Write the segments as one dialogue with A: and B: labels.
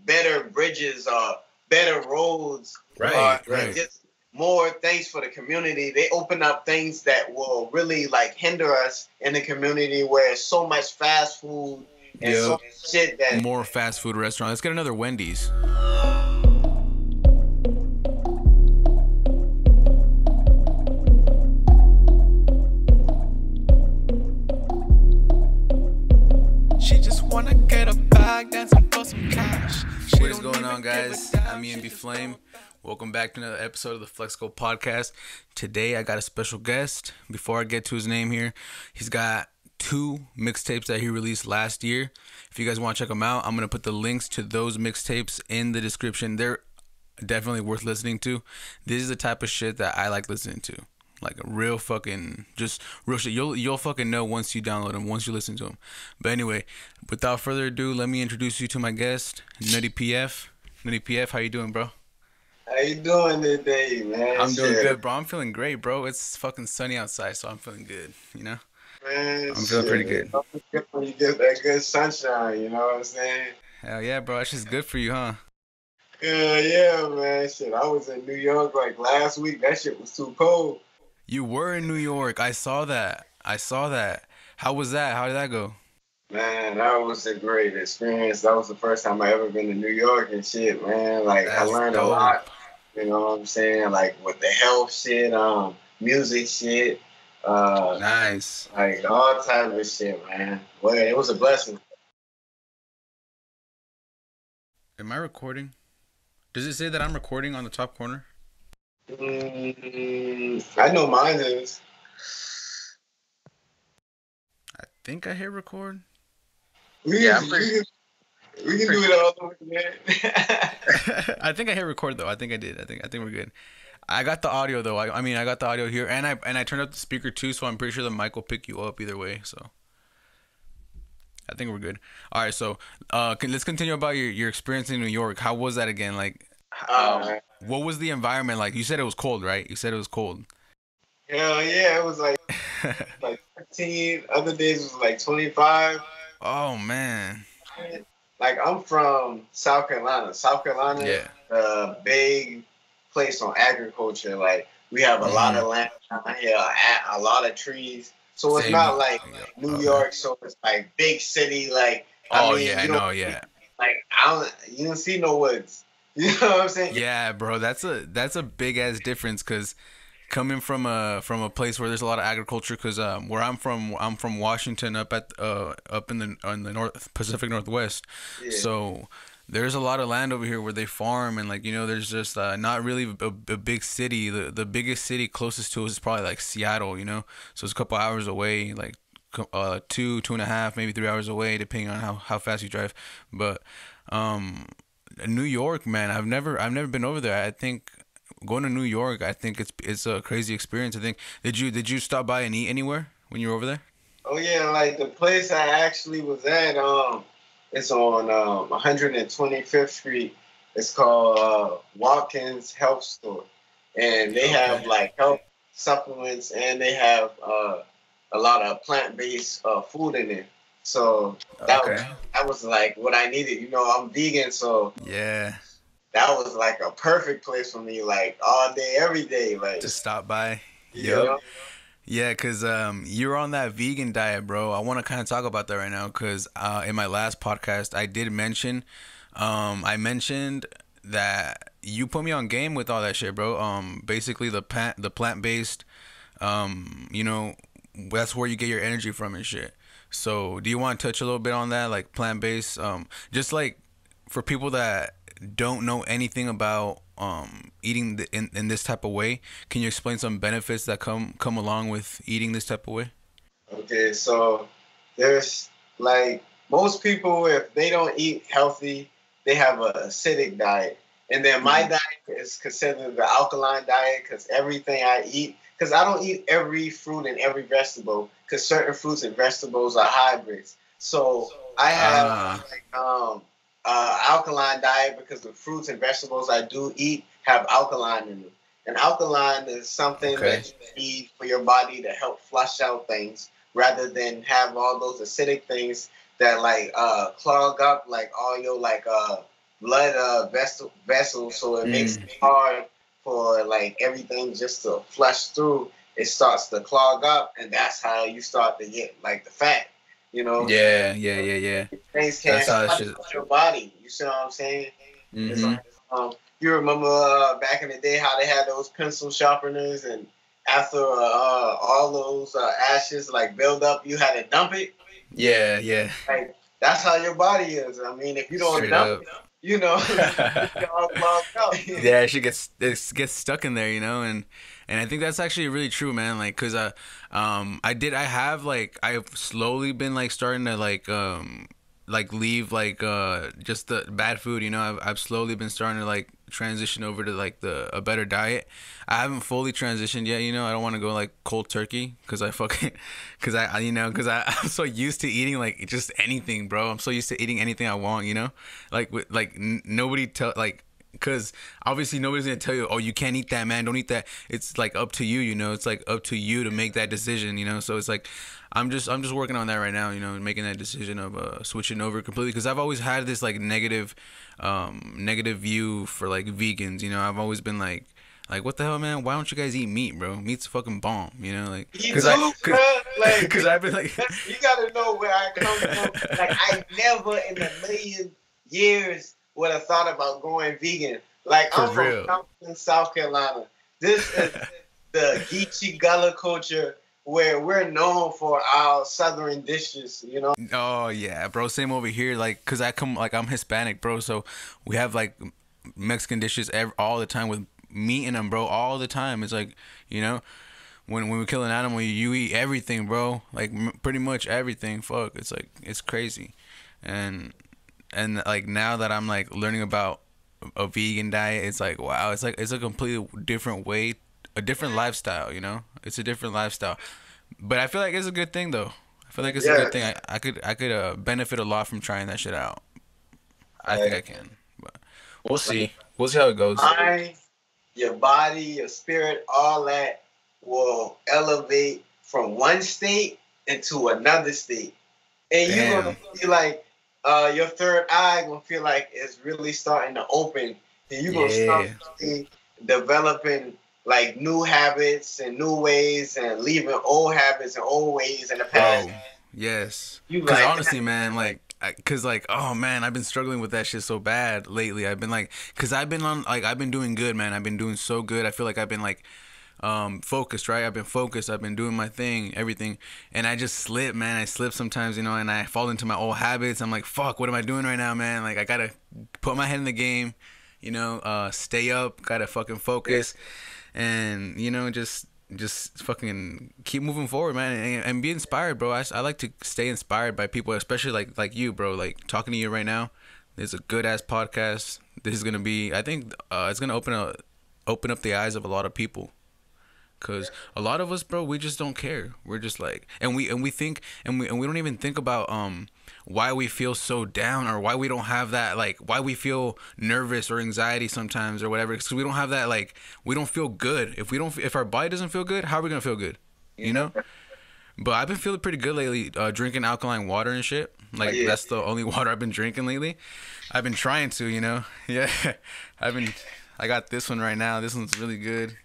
A: better bridges or better roads.
B: Right.
A: Just more things for the community. They open up things that will really like hinder us in the community where it's so much fast food and so much shit that
B: more fast food restaurant. Let's get another Wendy's.
C: She just wanna get a bag, dancing for some cash.
B: What is going on, guys? I'm Ian B. Flame. Welcome back to another episode of the Phlexico Podcast. Today I got a special guest. Before I get to his name here, he's got 2 mixtapes that he released last year. If you guys want to check them out, I'm going to put the links to those mixtapes in the description. They're definitely worth listening to. This is the type of shit that I like listening to. Like a real fucking, just real shit. You'll fucking know once you download them, once you listen to them. But anyway, without further ado, let me introduce you to my guest, Nutty PF. Nutty PF, how you doing, bro?
A: How you doing today, man?
B: I'm doing good, bro. I'm feeling great, bro. It's fucking sunny outside, so I'm feeling good, you know?
A: Man,
B: I'm feeling pretty good.
A: When you get that good sunshine, you know what I'm saying?
B: Hell yeah, bro. That's just good for you, huh?
A: Yeah, man. Shit, I was in New York like last week. That shit was too cold.
B: You were in New York. I saw that. How was that? How did that go?
A: Man, that was a great experience. That was the first time I ever been to New York and shit, man. Like,
B: That's
A: I learned
B: dope.
A: a lot. You know what I'm saying? Like, with the health shit, music shit.
B: Nice.
A: Like, all type of shit, man. Well, it was a blessing.
B: Am I recording? Does it say that I'm recording on the top corner?
A: I know mine is.
B: I think I hit record.
A: We can do it all over again.
B: I think I hit record though. I think I did. I think we're good. I got the audio though. I mean, I got the audio here, and I turned up the speaker too, so I'm pretty sure the mic will pick you up either way. So I think we're good. All right, so let's continue about your experience in New York. How was that again? Like, what was the environment like? You said it was cold, right? You said it was cold.
A: Hell yeah, it was like 15. Other days was like 25.
B: Oh man.
A: Like, I'm from South Carolina. South Carolina,
B: Yeah.
A: a big place on agriculture. Like, we have a lot of land down here, a lot of trees. So it's
B: Same.
A: not like New York. So it's like big city. Like,
B: Oh,
A: I mean,
B: yeah, I know, yeah.
A: Like, you don't see no woods. You know what I'm saying?
B: Yeah, bro, that's a big ass difference, because coming from a place where there's a lot of agriculture, because where I'm from Washington, up in the North Pacific Northwest.
A: Yeah.
B: So there's a lot of land over here where they farm, and like, you know, there's just not really a big city. The biggest city closest to us is probably like Seattle, you know. So it's a couple hours away, like 2.5, maybe 3 hours away, depending on how fast you drive. But New York, man, I've never been over there. I think going to New York, I think it's a crazy experience. I think did you stop by and eat anywhere when you were over there?
A: Oh yeah, like the place I actually was at, it's on 125th Street. It's called Watkins Health Store, and they have like health supplements, and they have a lot of plant-based food in there. So that was like what I needed. You know, I'm vegan, so
B: Yeah.
A: that was like a perfect place for me, like all day, every day. Like,
B: To stop by.
A: you know?
B: Yeah, because you're on that vegan diet, bro. I want to kind of talk about that right now, because in my last podcast, I did mention, I mentioned that you put me on game with all that shit, bro. Basically the plant-based, you know, that's where you get your energy from and shit. So do you want to touch a little bit on that, like plant-based, just like for people that don't know anything about eating in this type of way? Can you explain some benefits that come along with eating this type of way?
A: Okay, so there's like most people, if they don't eat healthy, they have an acidic diet. And then my diet is considered the alkaline diet, because everything I eat, because I don't eat every fruit and every vegetable, because certain fruits and vegetables are hybrids. So I have alkaline diet because the fruits and vegetables I do eat have alkaline in them. And alkaline is something that you need for your body to help flush out things, rather than have all those acidic things that like clog up like all your like blood vessel, so it makes it hard for like everything just to flush through. It starts to clog up, and that's how you start to get like the fat. You know.
B: Yeah.
A: Things can't
B: That's how it
A: flush
B: should.
A: out your body. You see what I'm saying? It's
B: Mm-hmm.
A: like, you remember back in the day how they had those pencil sharpeners, and after all those ashes like build up, you had to dump it.
B: Yeah.
A: Like that's how your body is. I mean, if you don't
B: Straight
A: dump
B: up.
A: it, you know, it's all clogged up.
B: Yeah, she gets stuck in there, you know, and I think that's actually really true, man. Like, cause I've slowly been like starting to like leave like just the bad food, you know. I've slowly been starting to like transition over to like a better diet. I haven't fully transitioned yet, you know. I don't want to go like cold turkey because I'm so used to eating like just anything, bro. I'm so used to eating anything I want, you know. Like nobody tell like. Because obviously nobody's gonna tell you, oh, you can't eat that, man. Don't eat that. It's like up to you, you know. It's like up to you to make that decision, you know. So it's like I'm just working on that right now, you know, making that decision of switching over completely. Because I've always had this like negative view for like vegans, you know. I've always been like what the hell, man? Why don't you guys eat meat, bro? Meat's fucking bomb, you know. Like
A: Because
B: I've been like
A: you gotta know where I come from. Like I never in a million years would have thought about going vegan. Like I'm from Compton, South Carolina. This is the Geechee Gullah culture where we're known for our southern dishes, you know.
B: Oh yeah, bro. Same over here. Like, cause I'm Hispanic, bro. So we have like Mexican dishes all the time with meat in them, bro. All the time. It's like, you know, when we kill an animal, you eat everything, bro. Like pretty much everything. Fuck. It's like it's crazy, and like now that I'm like learning about a vegan diet, it's like wow, it's a completely different way, a different lifestyle, you know. It's a different lifestyle, but I feel like it's a good thing though. I feel like it's a good thing. I could benefit a lot from trying that shit out. I think I can, but we'll see how it goes.
A: Your body, your spirit, all that will elevate from one state into another state, and you're gonna be like. Your third eye gonna feel like it's really starting to open, and you're gonna start developing like new habits and new ways, and leaving old habits and old ways in the past.
B: Oh, yes. Because honestly, man, oh man, I've been struggling with that shit so bad lately. I've been like, cause I've been doing good, man. I've been doing so good. I feel like I've been like. Focused, right? I've been focused. I've been doing my thing, everything, and I just slip, man. I slip sometimes, you know, and I fall into my old habits. I'm like, fuck, what am I doing right now, man? Like, I gotta put my head in the game, you know, stay up, gotta fucking focus, and you know, just fucking keep moving forward, man, and be inspired, bro. I like to stay inspired by people, especially like you, bro. Like talking to you right now. There's a good ass podcast. This is gonna be, I think, it's gonna open up the eyes of a lot of people. Cause a lot of us, bro, we just don't care. We're just like, and we think, and we don't even think about why we feel so down, or why we don't have that, like why we feel nervous or anxiety sometimes or whatever. Cause we don't have that, like we don't feel good. If our body doesn't feel good, how are we gonna feel good? You know. But I've been feeling pretty good lately, drinking alkaline water and shit. Like that's the only water I've been drinking lately. I've been trying to, you know. Yeah, I got this one right now. This one's really good.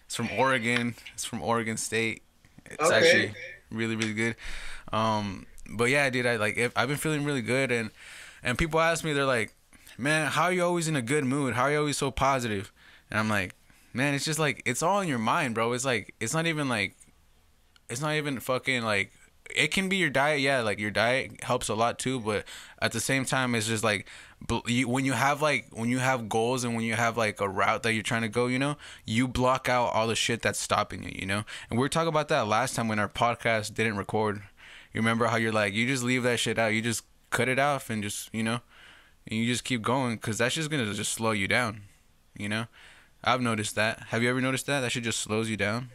B: It's from Oregon. It's from Oregon State. It's actually really, really good. But yeah, dude, I've been feeling really good, and people ask me, they're like, man, how are you always in a good mood? How are you always so positive? And I'm like, man, it's just like, it's all in your mind, bro. It's like, it's not even fucking like, it can be your diet. Yeah, like your diet helps a lot too, but at the same time, it's just like, when you have goals, and when you have like a route that you're trying to go, you know, you block out all the shit that's stopping you, you know. And we were talking about that last time when our podcast didn't record. You remember how you're like, you just leave that shit out, you just cut it off, and just, you know, and you just keep going, because that's just gonna just slow you down, you know. I've noticed that. Have you ever noticed that shit just slows you down?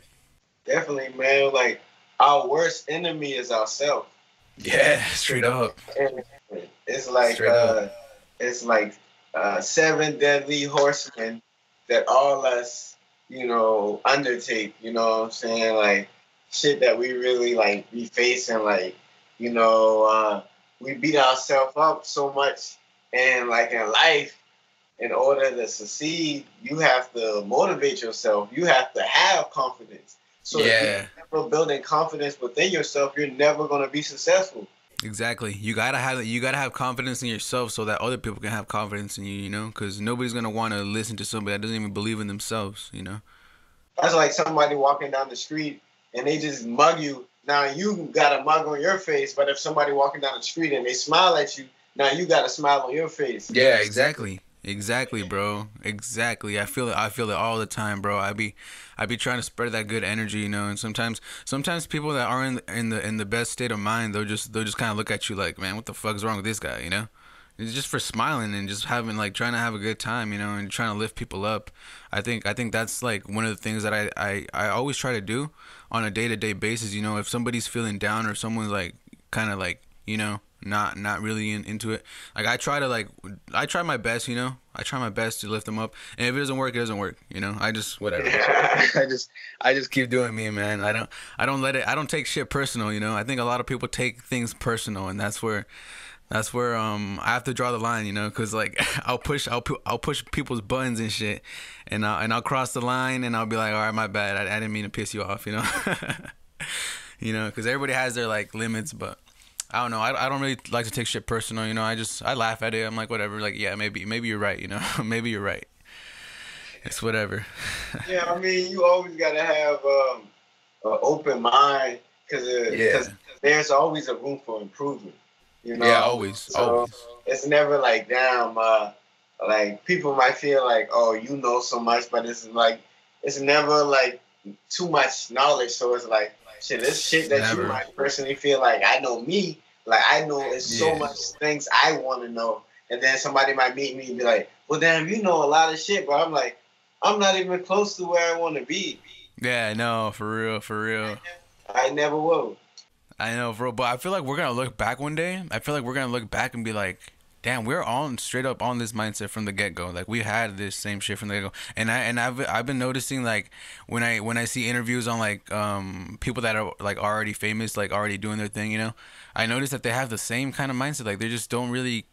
A: Definitely, man. Like our worst enemy is ourselves.
B: Yeah, straight up.
A: And it's like it's like 7 deadly horsemen that all us, you know, undertake. You know what I'm saying? Like shit that we really like be facing. Like, you know, we beat ourselves up so much, and like in life, in order to succeed, you have to motivate yourself. You have to have confidence. So if you're never building confidence within yourself, you're never going to be successful.
B: Exactly. You gotta have confidence in yourself so that other people can have confidence in you. You know, because nobody's gonna want to listen to somebody that doesn't even believe in themselves. You know.
A: That's like somebody walking down the street and they just mug you. Now you got a mug on your face, but if somebody walking down the street and they smile at you, now you got a smile on your face.
B: Yeah, exactly. Exactly, bro. Exactly. I feel it all the time, bro. I be trying to spread that good energy, you know. And sometimes people that aren't in the best state of mind, they'll just kind of look at you like, man, what the fuck is wrong with this guy, you know? It's just for smiling and just having like trying to have a good time, you know, and trying to lift people up. I think that's like one of the things that I always try to do on a day-to-day basis, you know. If somebody's feeling down or someone's like kind of like, you know, not really into it, like I try my best, you know. I try my best to lift them up, and if it doesn't work, it doesn't work, you know. I just whatever. I just keep doing me, man. I don't take shit personal, you know. I think a lot of people take things personal, and that's where I have to draw the line, you know, because like I'll push people's buttons and shit, and I'll cross the line, and I'll be like, all right, my bad, I didn't mean to piss you off, you know. You know, because everybody has their like limits, but I don't know. I don't really like to take shit personal, you know. I laugh at it. I'm like, whatever. Like, yeah, maybe you're right, you know. Maybe you're right. It's whatever.
A: Yeah, I mean, you always gotta have an open mind because there's always a room for improvement. You know?
B: Yeah, always.
A: It's never like, damn. Like people might feel like, oh, you know so much, but it's never like too much knowledge. So it's like, shit, this shit that you might personally feel like I know me, like I know it's so much things I want to know, and then somebody might meet me and be like, well, damn, you know a lot of shit, but I'm like, I'm not even close to where I want to be.
B: Yeah, no, for real.
A: I never will.
B: I know, bro, but I feel like we're gonna look back one day. I feel like we're gonna look back and be like, damn, we're all straight up on this mindset from the get go. Like we had this same shit from the get go, and I've been noticing like when I see interviews on like people that are like already famous, like already doing their thing, you know, I notice that they have the same kind of mindset. Like they just don't really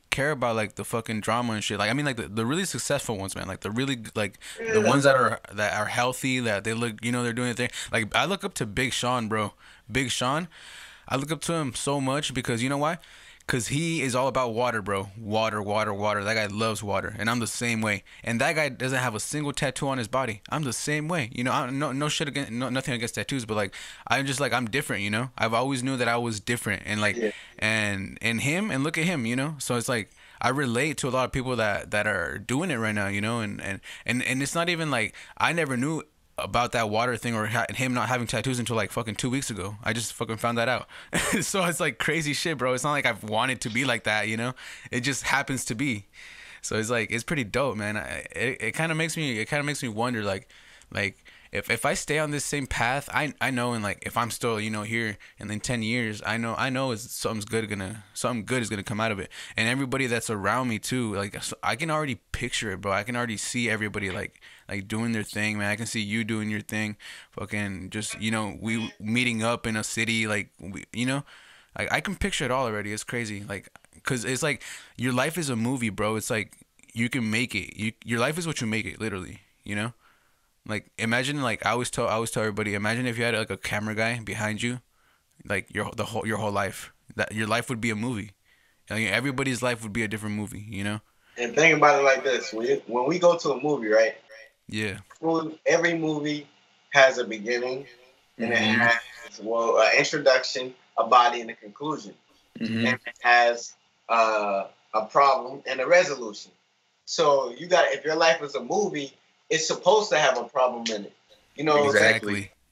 B: care about like the fucking drama and shit. Like I mean, like the really successful ones, man. Like the really like the ones that are healthy, that they look, you know, they're doing their thing. Like I look up to Big Sean, bro. Big Sean, I look up to him so much because you know why? Because he is all about water, bro. Water. That guy loves water. And I'm the same way. And that guy doesn't have a single tattoo on his body. I'm the same way. You know, no shit against, nothing against tattoos, but like, I'm just like, I'm different, you know? I've always knew that I was different. And like, and him, and look at him, you know? So it's like, I relate to a lot of people that are doing it right now, you know? And it's not even like, I never knew about that water thing or him not having tattoos until like fucking 2 weeks ago. I just fucking found that out. So it's like crazy shit, bro. It's not like I've wanted to be like that, you know? It just happens to be. So it's like, it's pretty dope, man. It kind of makes me wonder like if I stay on this same path, I know, and like if I'm still, you know, here and in 10 years, I know it's something good is gonna come out of it. And everybody that's around me too, like I can already picture it, bro. I can already see everybody like doing their thing, man. I can see you doing your thing, fucking just, you know, we meeting up in a city, like you know, I can picture it all already. It's crazy, like, cause it's like your life is a movie, bro. It's like you can make it. Your life is what you make it, literally, you know. Like imagine, like I always tell everybody, imagine if you had like a camera guy behind you, like your whole life. That your life would be a movie. Like everybody's life would be a different movie, you know.
A: And think about it like this: when we go to a movie, right?
B: Yeah.
A: Every movie has a beginning, and it has an introduction, a body, and a conclusion, and it has a problem and a resolution. So you got, if your life is a movie, it's supposed to have a problem in it. You know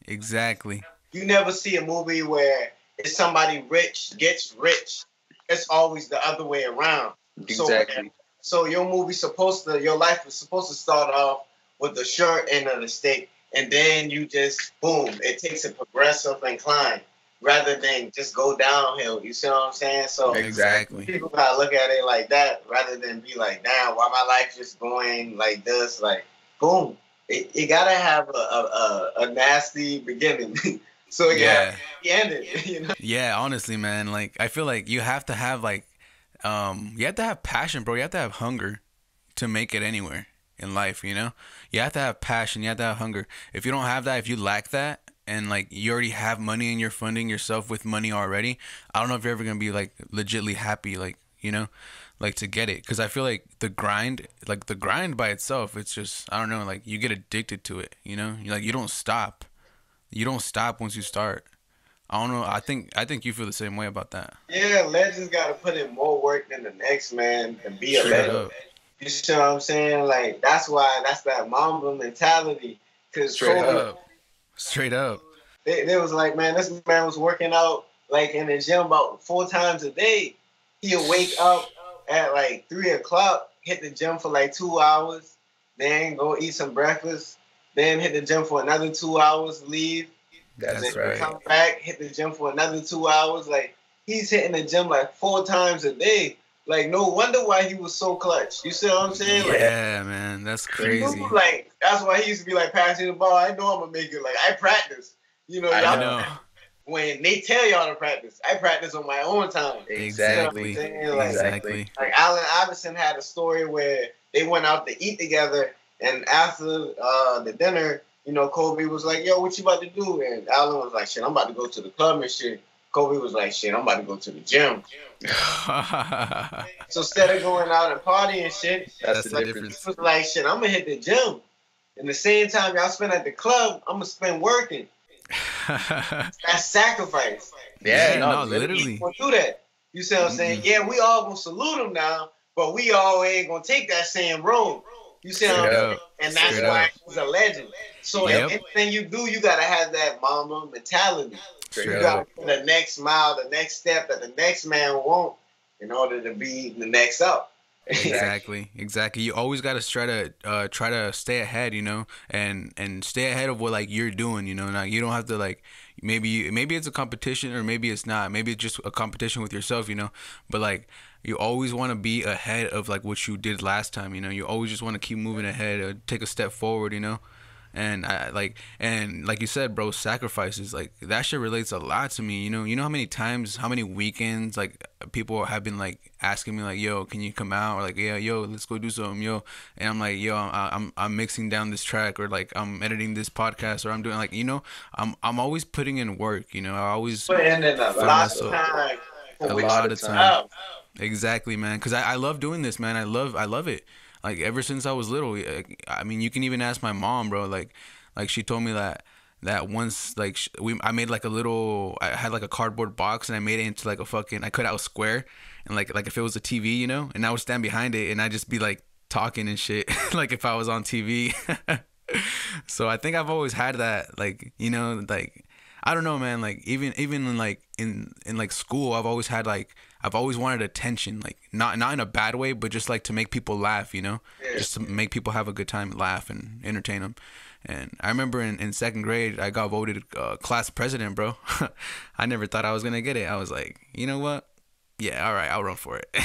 B: Exactly.
A: You never see a movie where it's somebody rich gets rich. It's always the other way around.
B: Exactly.
A: So your life is supposed to start off with the short end of the stick, and then you just, boom, it takes a progressive incline rather than just go downhill. You see what I'm saying? So
B: exactly.
A: People gotta look at it like that rather than be like, damn, why my life just going like this? Like, boom. It gotta have a nasty beginning. So it gotta be ended, you know?
B: Yeah, honestly, man. Like I feel like you have to have like you have to have passion, bro. You have to have hunger. to make it anywhere in life, you know? You have to have passion, you have to have hunger. If you don't have that, if you lack that, and like you already have money and you're funding yourself with money already, I don't know if you're ever gonna be like legitly happy, like, you know, like to get it. Because I feel like the grind by itself, it's just, I don't know, like you get addicted to it, you know? Like you don't stop. You don't stop once you start. I don't know. I think you feel the same way about that.
A: Yeah, legends got to put in more work than the next man to be a
B: Straight
A: legend.
B: up.
A: You see what I'm saying? Like that's that Mamba mentality. Cause
B: Straight up.
A: They was like, man, this man was working out like in the gym about 4 times a day. He'll wake up at like 3:00, hit the gym for like 2 hours, then go eat some breakfast, then hit the gym for another 2 hours, leave.
B: That's
A: then
B: right.
A: Come back, hit the gym for another 2 hours. Like he's hitting the gym like 4 times a day. Like no wonder why he was so clutch. You see what I'm saying?
B: Yeah,
A: like,
B: man, that's crazy.
A: Like that's why he used to be like passing the ball. I know I'm gonna make it. Like I practice. You know,
B: I know.
A: When they tell y'all to practice, I practice on my own time.
B: Exactly.
A: You know
B: Exactly.
A: Like Allen Iverson had a story where they went out to eat together, and after the dinner, you know, Kobe was like, "Yo, what you about to do?" And Allen was like, "Shit, I'm about to go to the club and shit." Kobe was like, "Shit, I'm about to go to the gym." So instead of going out and partying and shit,
B: that's the difference.
A: He was like, "Shit, I'm gonna hit the gym." And the same time y'all spend at the club, I'm gonna spend working. That's sacrifice.
B: Yeah, no, literally.
A: People do that. You see what I'm saying? Yeah, we all gonna salute him now, but we all ain't gonna take that same road. You see what I'm saying? And that's why he's a legend. So anything you do, you gotta have that Mamba mentality. You gotta put the next mile, the next step that the next man won't in order to be the next up.
B: Exactly. You always got to try to stay ahead, you know, and stay ahead of what like you're doing, you know. Now you don't have to like maybe it's a competition or maybe it's not. Maybe it's just a competition with yourself, you know. But like you always want to be ahead of like what you did last time, you know. You always just want to keep moving ahead or take a step forward, you know. And like you said, bro, sacrifices, like that shit relates a lot to me, you know. You know how many times, how many weekends like people have been like asking me like, "Yo, can you come out?" Or like, "Yeah, yo, let's go do something, yo." And I'm like, "Yo, I'm mixing down this track," or like I'm editing this podcast, or I'm doing like, you know, I'm always putting in work, you know. I always
A: putting in a lot of time.
B: Exactly, man, because I love doing this, man. I love it. Like ever since I was little. I mean, you can even ask my mom, bro. Like she told me that once, like I made like I had like a cardboard box and I made it into like I cut out a square and like if it was a TV, you know, and I would stand behind it and I'd just be like talking and shit, like if I was on TV. So I think I've always had that, like, you know, like I don't know, man. Like even in like in like school, I've always wanted attention, like not in a bad way, but just like to make people laugh, you know, just to make people have a good time, laugh and entertain them. And I remember in 2nd grade, I got voted class president, bro. I never thought I was gonna get it. I was like, you know what? Yeah, all right, I'll run for it.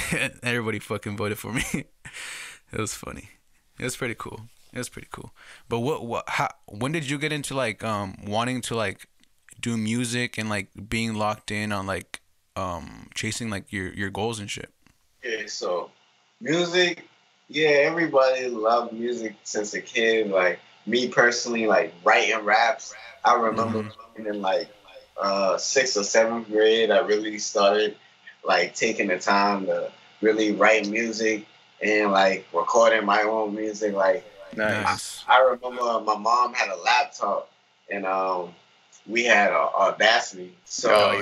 B: Everybody fucking voted for me. It was funny. It was pretty cool. But when did you get into like wanting to like do music and like being locked in on like chasing like your goals and shit?
A: Okay, so music, yeah, everybody loved music since a kid. Like me personally, like writing raps. I remember in like 6th or 7th grade, I really started like taking the time to really write music and like recording my own music. Like
B: nice.
A: I remember my mom had a laptop and we had Audacity. So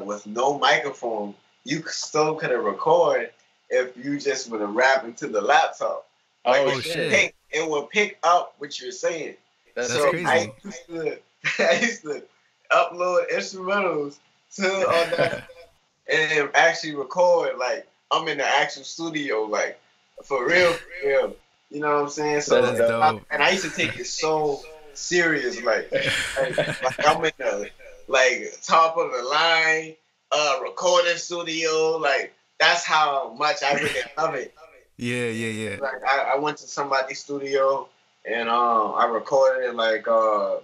A: with no microphone, you still could have recorded if you just would have rapped into the laptop.
B: Oh shit!
A: It would pick up what you're saying.
B: That's crazy.
A: I used to upload instrumentals to Audacity and actually record like I'm in the actual studio, like for real. You know what I'm saying? So and I used to take it so serious, like I'm in the like top of the line recording studio, like that's how much I really love it.
B: Yeah.
A: Like I went to somebody's studio and I recorded it like I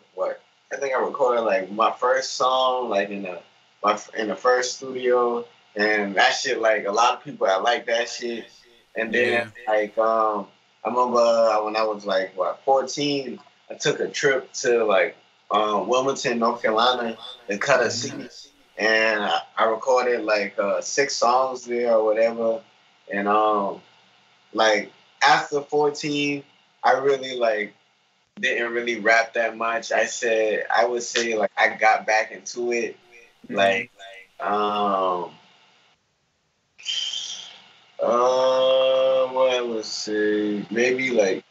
A: think I recorded like my first song like in the first studio, and that shit, like a lot of people I like that shit. And then I remember when I was like 14, I took a trip to like Wilmington, North Carolina, to cut a CD, and I recorded like 6 songs there or whatever. And like after 14, I really like didn't really rap that much. I would say like I got back into it, like what I would say maybe like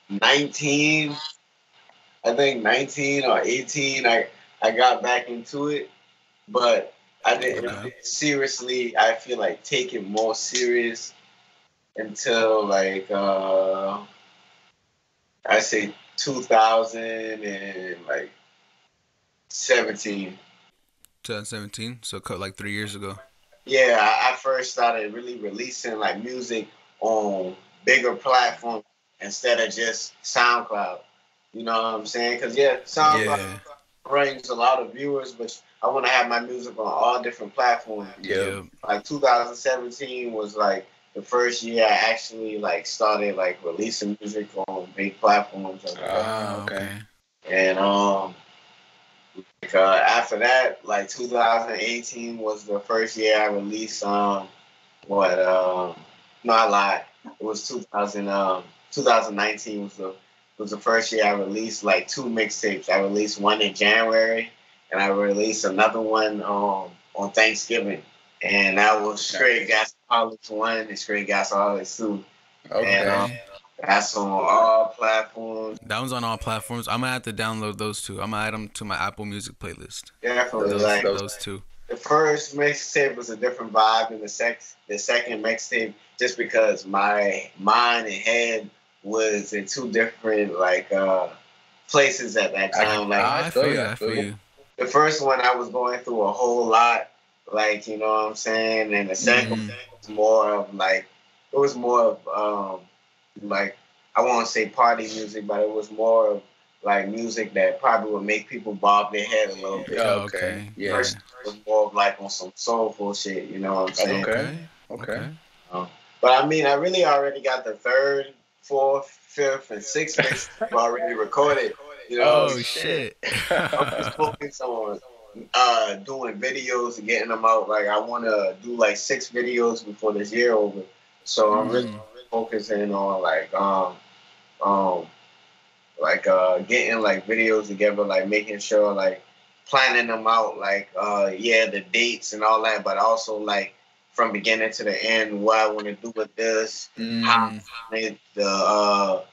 A: 19. I think 19 or 18. I got back into it, but I didn't seriously. I feel like take it more serious until like I say 2017.
B: 2017, so like 3 years ago.
A: Yeah, I first started really releasing like music on bigger platforms instead of just SoundCloud. You know what I'm saying? Because SoundCloud brings a lot of viewers, but I want to have my music on all different platforms.
B: Yeah.
A: Like 2017 was like the first year I actually like started like releasing music on big platforms.
B: Okay.
A: And after that, like 2018 was the first year I released no, I lied. It was 2019 was the first year I released like 2 mixtapes. I released one in January, and I released another one on Thanksgiving. And that was Straight Gasaholics 1 and Straight Gasaholics 2.
D: Okay.
A: And that's on all platforms.
B: That one's on all platforms. I'm gonna have to download those 2. I'm gonna add them to my Apple Music playlist.
A: Definitely,
B: those 2.
A: The first mixtape was a different vibe than the second mixtape, just because my mind and head was in 2 different like places at that time.
B: I feel you.
A: The first one I was going through a whole lot, like, you know what I'm saying, and the second was more of like like, I won't say party music, but it was more of like music that probably would make people bob their head a little bit.
B: Okay.
D: Yeah.
A: First was more of like on some soulful shit, you know what I'm saying?
D: Okay.
A: But I mean, I really already got the 3rd, 4th, 5th, and 6th mix already recorded. You know?
B: Oh shit!
A: I'm just focused on doing videos and getting them out. Like, I want to do like 6 videos before this year over. So I'm really focusing on getting like videos together, like making sure like planning them out, like the dates and all that, but also like from beginning to the end, what I want to do with this, how to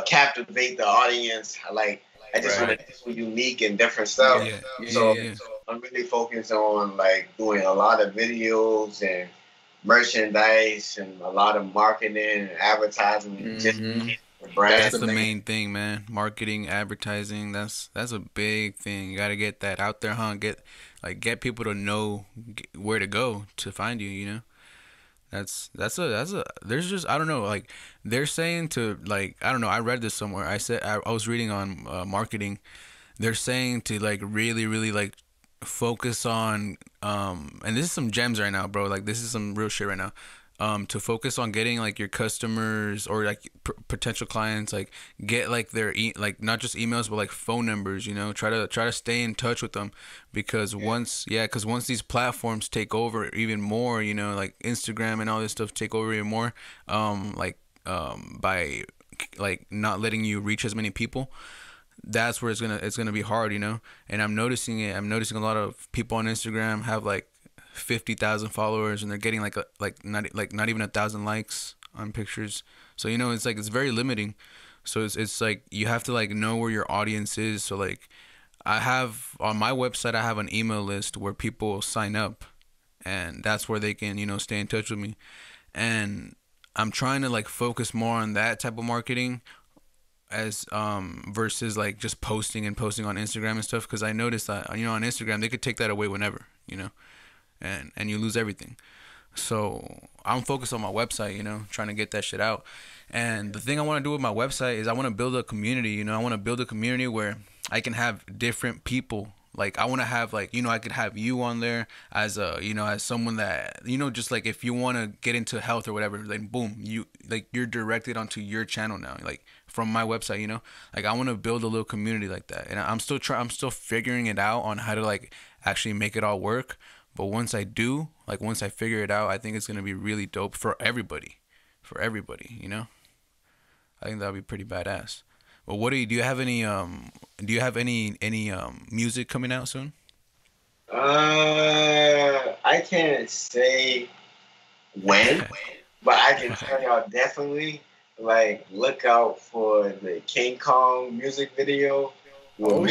A: captivate the audience. Like, I just want to do unique and different stuff. So I'm really focused on like doing a lot of videos and merchandise and a lot of marketing and advertising. Just
B: that's the main thing, man. Marketing, advertising. That's a big thing. You gotta get that out there, huh? Get people to know where to go to find you. You know, that's a. There's just, I don't know. Like, they're saying to, like, I don't know. I read this somewhere. I was reading on marketing. They're saying to like really like focus on and this is some gems right now, bro. Like, this is some real shit right now. To focus on getting like your customers or like potential clients, like get like their like not just emails but like phone numbers. You know, try to stay in touch with them, because once these platforms take over even more, you know, like Instagram and all this stuff take over even more, by like not letting you reach as many people. That's where it's gonna be hard, you know. And I'm noticing it. I'm noticing a lot of people on Instagram have like 50,000 followers, and they're getting like not even 1,000 likes on pictures. So, you know, it's like, it's very limiting. So it's like you have to like know where your audience is. So like, I have on my website, I have an email list where people sign up, and that's where they can, you know, stay in touch with me. And I'm trying to like focus more on that type of marketing as versus like just posting on Instagram and stuff, because I noticed that, you know, on Instagram they could take that away whenever, you know, and you lose everything. So I'm focused on my website, you know, trying to get that shit out. And the thing I want to do with my website is I want to build a community, you know. I want to build a community where I can have different people Like I want to have like, I could have you on there as a, as someone that, just like if you want to get into health or whatever, then boom, you're directed onto your channel now, like from my website, like I want to build a little community like that. And I'm still figuring it out on how to like actually make it all work. But once I do, like once I figure it out, I think it's going to be really dope for everybody, I think that'll be pretty badass. Well, what do you have any music coming out soon?
A: I can't say when, but I can tell y'all definitely like look out for the King Kong music video with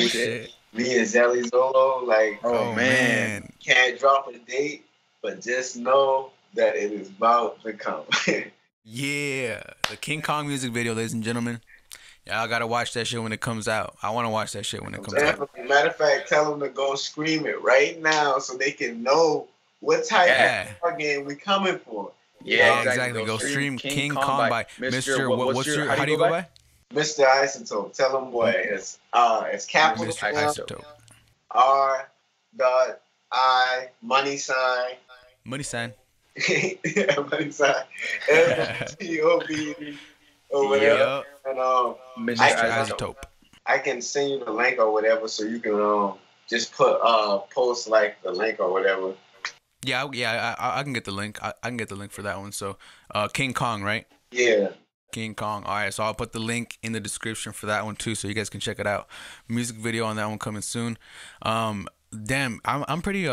A: me and Zelly Zolo. Like,
B: oh man,
A: can't drop a date, but just know that it is about to come.
B: Yeah, the King Kong music video, ladies and gentlemen. Y'all gotta watch that shit when it comes out. I want to watch that shit when it comes out.
A: Matter of fact, tell them to go stream it right now so they can know what type of game we coming for.
B: Yeah, exactly. Go stream King Kong by Mr. How do you go by?
A: Mr. Isotope. Tell them, boy, it's capital
B: Mr. Isotope.
A: R.I money sign.
B: Money sign.
A: Yeah, money sign. M-T-O-B or whatever. And
B: Mr. Isotope.
A: I can send you the link or whatever, so you can just post like the link or whatever.
B: Yeah, I can get the link. I can get the link for that one. So, King Kong, right?
A: Yeah.
B: King Kong. All right, so I'll put the link in the description for that one too, so you guys can check it out. Music video on that one coming soon. Damn, I'm pretty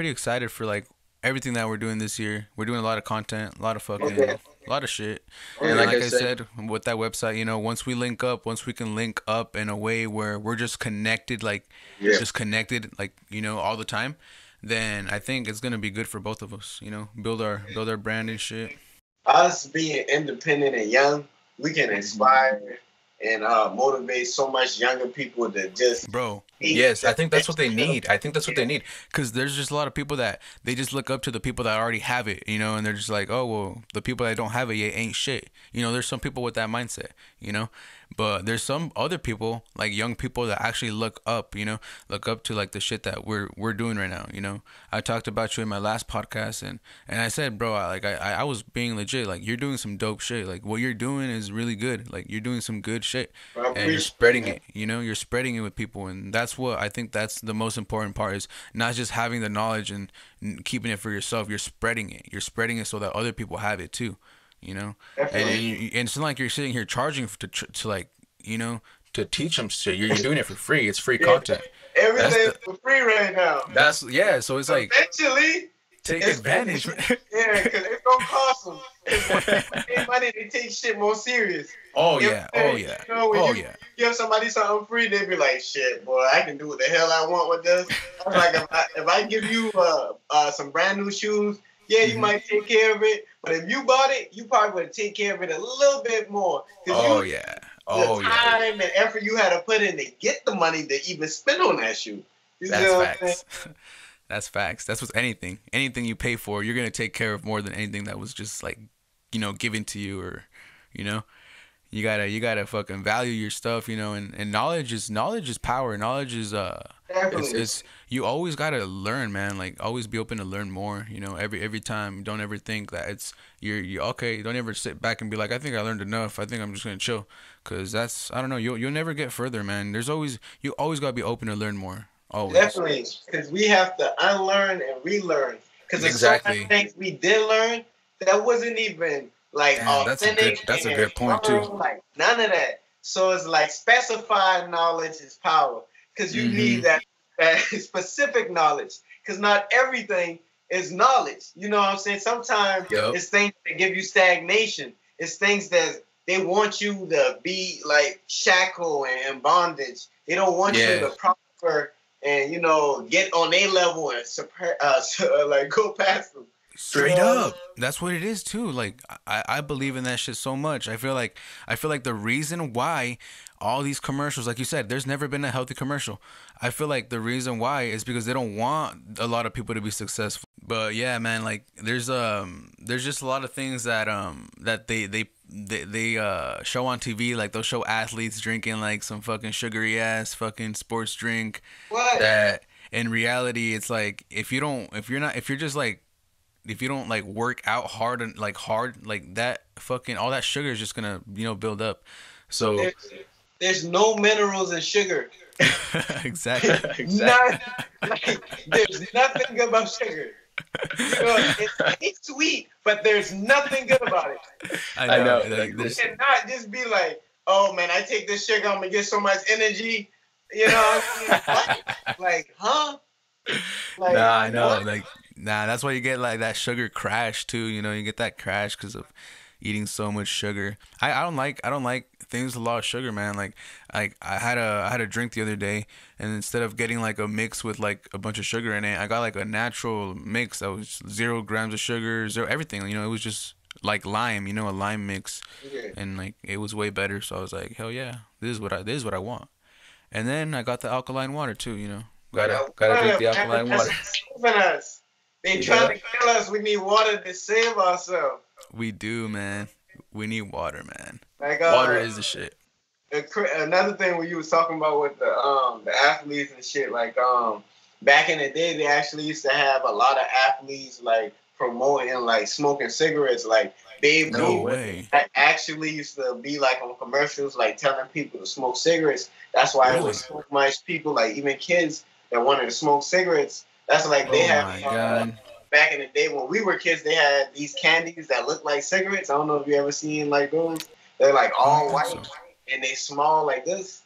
B: excited for like everything that we're doing this year. We're doing a lot of content, a lot of fucking, a lot of shit. And like I said, with that website, once we can link up in a way where we're just connected, like all the time, then I think it's gonna be good for both of us. Build our brand and shit.
A: Us being independent and young, we can inspire and motivate so much younger people to just
B: yes, I think that's what they need. Because there's just a lot of people that they just look up to the people that already have it, and they're just like, oh well, the people that don't have it yet ain't shit. There's some people with that mindset, but there's some other people, like young people, that actually look up to like the shit that we're doing right now. I talked about you in my last podcast, and I said, bro, I was being legit. Like, you're doing some dope shit. Like, what you're doing is really good. Like, you're doing some good shit, and you're spreading it. You're spreading it with people, and that's what I think that's the most important part, is not just having the knowledge and keeping it for yourself. You're spreading it. You're spreading it so that other people have it too. And it's not like you're sitting here charging to like, to teach them shit. You're doing it for free. It's free content.
A: Everything's for free right now.
B: So it's like,
A: eventually
B: take advantage.
A: Yeah, because it's gonna cost them. It's money to take shit more serious.
B: You
A: give somebody something free, they be like, shit, boy, I can do what the hell I want with this. I'm like, if I give you some brand new shoes, you might take care of it. But if you bought it, you probably would take care of it a little bit more. The time and effort you had to put in to get the money to even spend on that shoe.
B: That's facts. That's facts. That's with anything. Anything you pay for, you're gonna take care of more than anything that was just like, given to you, or, you gotta fucking value your stuff, and knowledge is power. Knowledge is it's you always gotta learn, man. Like, always be open to learn more. Every time. Don't ever think that it's you're okay. Don't ever sit back and be like, I think I learned enough. I think I'm just gonna chill, because that's, I don't know. You'll never get further, man. You always gotta be open to learn more. Always.
A: Definitely, because we have to unlearn and relearn. Because there's so many things we did learn that wasn't even like authentic.
B: That's a good point too.
A: Like, none of that. So it's like specified knowledge is power, because you need that specific knowledge. Because not everything is knowledge. You know what I'm saying? Sometimes it's things that give you stagnation. It's things that they want you to be like shackled and bondage. They don't want you to prosper and get on their level and like go past them.
B: Straight up. That's what it is too. Like, I believe in that shit so much. I feel like the reason why all these commercials, like you said, there's never been a healthy commercial. I feel like the reason why is because they don't want a lot of people to be successful. But yeah, man, like there's just a lot of things that they show on TV. Like, they'll show athletes drinking like some fucking sugary ass fucking sports drink.
A: What?
B: That in reality, it's like if you don't work out hard and like that, fucking all that sugar is just gonna build up. So
A: there's no minerals in sugar.
B: Exactly.
A: There's nothing good about sugar. It's sweet, but there's nothing good about it.
B: I know.
A: You cannot just be like, oh man, I take this sugar, I'm gonna get so much energy. What? Like, huh? Like,
B: nah, I know. What? Like, nah, that's why you get like that sugar crash too. You get that crash because of eating so much sugar. I don't like things with a lot of sugar, man. Like I had a drink the other day, and instead of getting like a mix with like a bunch of sugar in it, I got like a natural mix that was 0 grams of sugar, zero everything. It was just like lime, a lime mix, and like it was way better. So I was like, hell yeah, this is what I want. And then I got the alkaline water too. Gotta drink the alkaline water.
A: They trying to kill us. We need water to save ourselves.
B: We do, man. We need water, man.
A: Like,
B: water is the shit.
A: Another thing when you was talking about with the athletes and shit, like back in the day, they actually used to have a lot of athletes like promoting like smoking cigarettes. Like Babe Ruth actually used to be like on commercials, like telling people to smoke cigarettes. That's why it was so much people, like even kids that wanted to smoke cigarettes. That's like they have. Back in the day when we were kids, they had these candies that look like cigarettes. I don't know if you ever seen like those. They're like all white and they small like this.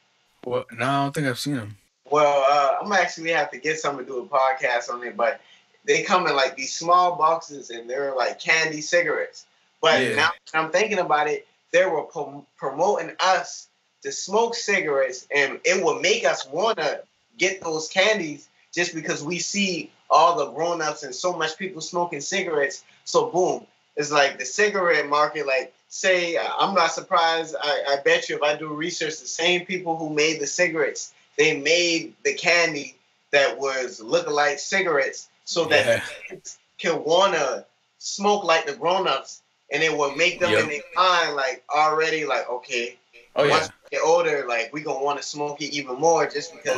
B: Well, no, I don't think I've seen them.
A: Well, I'm actually have to get someone to do a podcast on it, but they come in like these small boxes and they're like candy cigarettes. But now I'm thinking about it, they were promoting us to smoke cigarettes, and it would make us want to get those candies just because we see all the grown-ups and so much people smoking cigarettes. So boom, it's like the cigarette market, like say, I'm not surprised, I bet you if I do research, the same people who made the cigarettes, they made the candy that was lookalike cigarettes so that the kids can want to smoke like the grown-ups, and it will make them in their mind like already like, okay, once we get older, like we gonna want to smoke it even more just because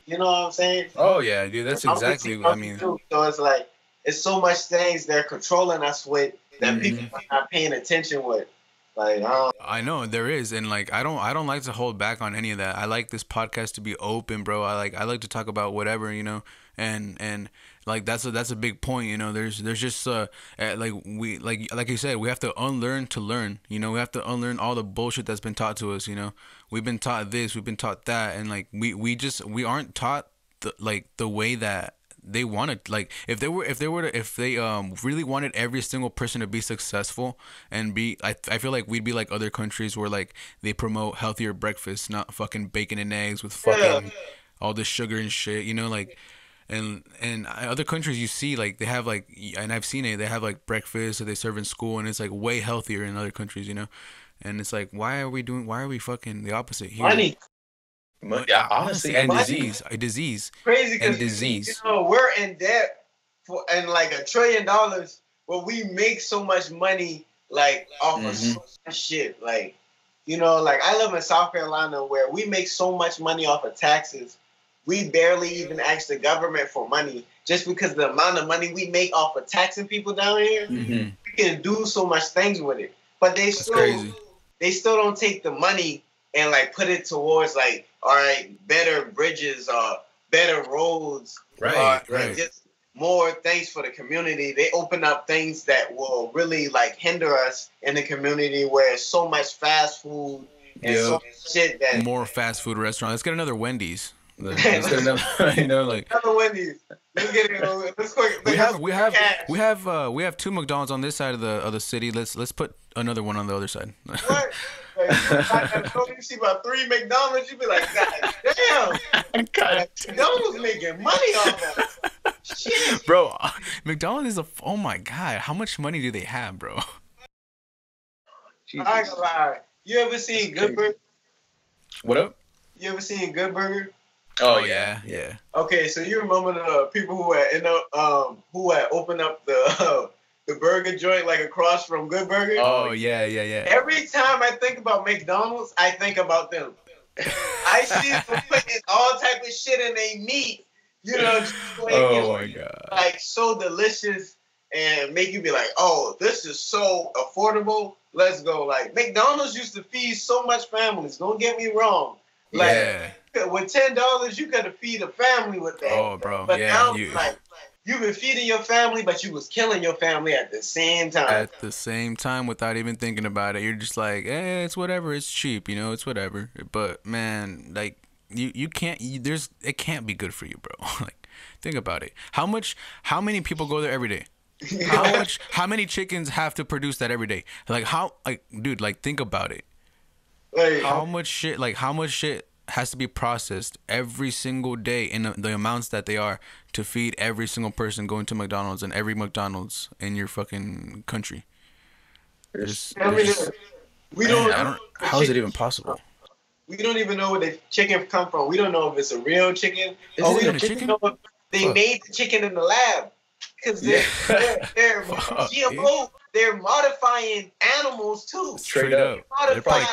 A: you know what I'm saying?
B: Oh yeah, dude, that's exactly what I mean.
A: So it's like it's so much things they're controlling us with that people are not paying attention with. Like
B: I know there is, and like I don't like to hold back on any of that. I like this podcast to be open, bro. I like to talk about whatever, and like that's a big point, There's just like we like you said, we have to unlearn to learn. We have to unlearn all the bullshit that's been taught to us. We've been taught this, we've been taught that, and like we aren't taught the way that they wanted. Like if they really wanted every single person to be successful and be, I feel like we'd be like other countries where like they promote healthier breakfast, not fucking bacon and eggs with fucking all this sugar and shit, like. And other countries you see like they have like, and I've seen it, they have like breakfast that they serve in school, and it's like way healthier in other countries, and it's like why are we fucking the opposite here?
A: Money.
B: Yeah, honestly, and disease.
A: Crazy
B: and disease.
A: We're in debt and like $1 trillion, but we make so much money like off of so much shit. Like, like I live in South Carolina where we make so much money off of taxes. We barely even ask the government for money just because the amount of money we make off of taxing people down here, we can do so much things with it. But they still don't take the money and like put it towards like, all right, better bridges or better roads,
B: right.
A: Just more things for the community. They open up things that will really like hinder us in the community where it's so much fast food and so much shit that
B: more fast food restaurants. Let's get another Wendy's. Let's get another, like
A: another Wendy's. Let's get it. Let's quick.
B: We have 2 McDonald's on this side of the city. Let's put another one on the other side.
A: What? Like, you see about 3 McDonald's, you be like, God damn. McDonald's making money off of it. Shit.
B: Bro, McDonald's is oh my God, how much money do they have, bro?
A: Jesus. I ain't gonna lie. You ever seen Good Burger?
B: What up?
A: You ever seen Good Burger?
B: Oh yeah.
A: Okay, so you remember the people who had opened up the burger joint like across from Good Burger?
B: Oh yeah.
A: Every time I think about McDonald's, I think about them. I see them putting all type of shit in their meat. You know, just
B: oh my god,
A: like so delicious and make you be like, oh, this is so affordable. Let's go. Like McDonald's used to feed so much families. Don't get me wrong. Like with $10, you could have feed a family with that.
B: Oh, bro.
A: But now, like you've been feeding your family, but you was killing your family at the same time.
B: At the same time, without even thinking about it, you're just like, it's whatever. It's cheap, you know. It's whatever. But man, like you can't. It can't be good for you, bro. Like think about it. How many people go there every day? How many chickens have to produce that every day? Like dude, like think about it.
A: Like,
B: how much shit has to be processed every single day in the amounts that they are to feed every single person going to McDonald's and every McDonald's in your fucking country.
A: We don't.
B: How is it even possible?
A: We don't even know where the chicken come from. We don't know if it's a real chicken.
B: We don't chicken?
A: know if they made the chicken in the lab. Because they're GMO. They're modifying animals too.
B: Straight up. They're probably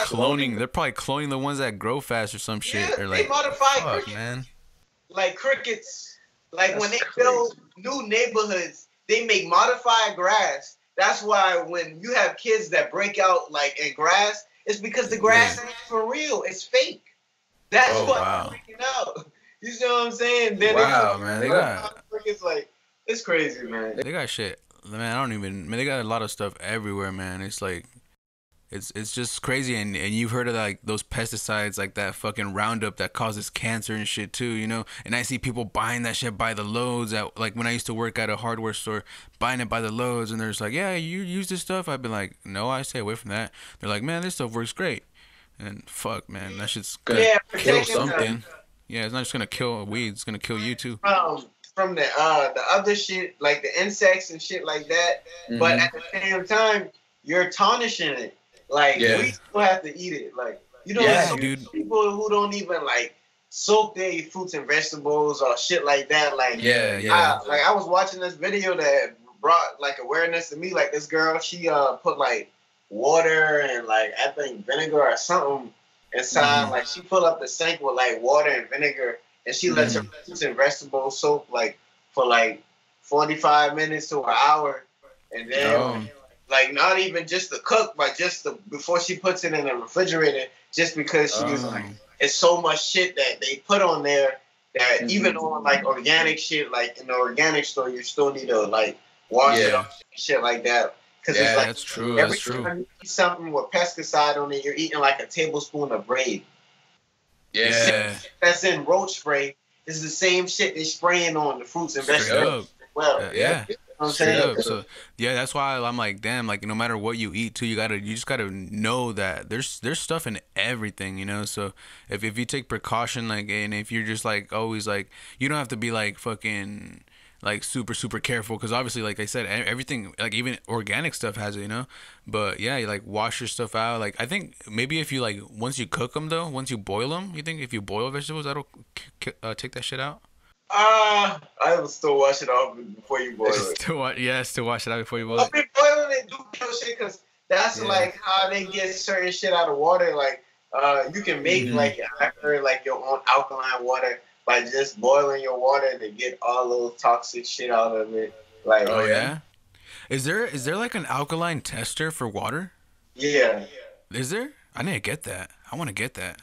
B: cloning the ones that grow fast or some shit.
A: Yeah,
B: or like,
A: they modify crickets.
B: Man.
A: Like crickets. Like when they build new neighborhoods, they make modified grass. That's why when you have kids that break out like in grass, it's because the grass ain't for real. It's fake. That's why they're breaking out. You see what I'm saying? Then
B: man. They
A: got crickets like it's crazy, man.
B: They got shit. Man, they got a lot of stuff everywhere, man. It's like, it's just crazy. And you've heard of like those pesticides, like that fucking Roundup that causes cancer and shit too, you know? And I see people buying that shit by the loads at, like when I used to work at a hardware store, buying it by the loads. And they're just like, yeah, you use this stuff? I've been like, no, I stay away from that. They're like, man, this stuff works great. And fuck, man, that shit's gonna kill something. Yeah, it's not just gonna kill a weed, it's gonna kill you too.
A: From the other shit, like the insects and shit like that. Mm-hmm. But at the same time, you're tarnishing it. Like we still have to eat it. Like you know,
B: dude.
A: People who don't even like soak their fruits and vegetables or shit like that. Like I was watching this video that brought like awareness to me. Like this girl, she put like water and like I think vinegar or something inside. Like she filled up the sink with like water and vinegar. And she lets her fruits and vegetables soak like for like 45 minutes to an hour, and then like not even just to cook, but just before she puts it in the refrigerator, just because she was like, it's so much shit that they put on there that even on like organic shit, like in the organic store, you still need to like wash it off and shit like that. Because it's like
B: that's true.
A: Every time you eat something with pesticide on it, you're eating like a tablespoon of braid.
B: Yeah,
A: that's in roach spray. It's the same shit they spraying on the fruits and vegetables. Well,
B: You know what I'm saying? So
A: yeah,
B: that's why I'm like, damn, like no matter what you eat too, you just gotta know that there's stuff in everything, you know. So if you take precaution, like, and if you're just like always like, you don't have to be like fucking like super careful, because obviously, like I said, everything, like even organic stuff has it, you know. But yeah, you like wash your stuff out. Like I think maybe if you like once you cook them though, once you boil them, you think if you boil vegetables that'll take that shit out?
A: I would still wash it off before you boil it.
B: Still wash it out before you boil it.
A: Boiling it do kill shit, because that's like how they get certain shit out of water. Like you can make like I heard like your own alkaline water by just boiling your water to get all those toxic shit out of it. Like
B: is there like an alkaline tester for water?
A: Yeah.
B: Is there? I need to get that. I want to get that.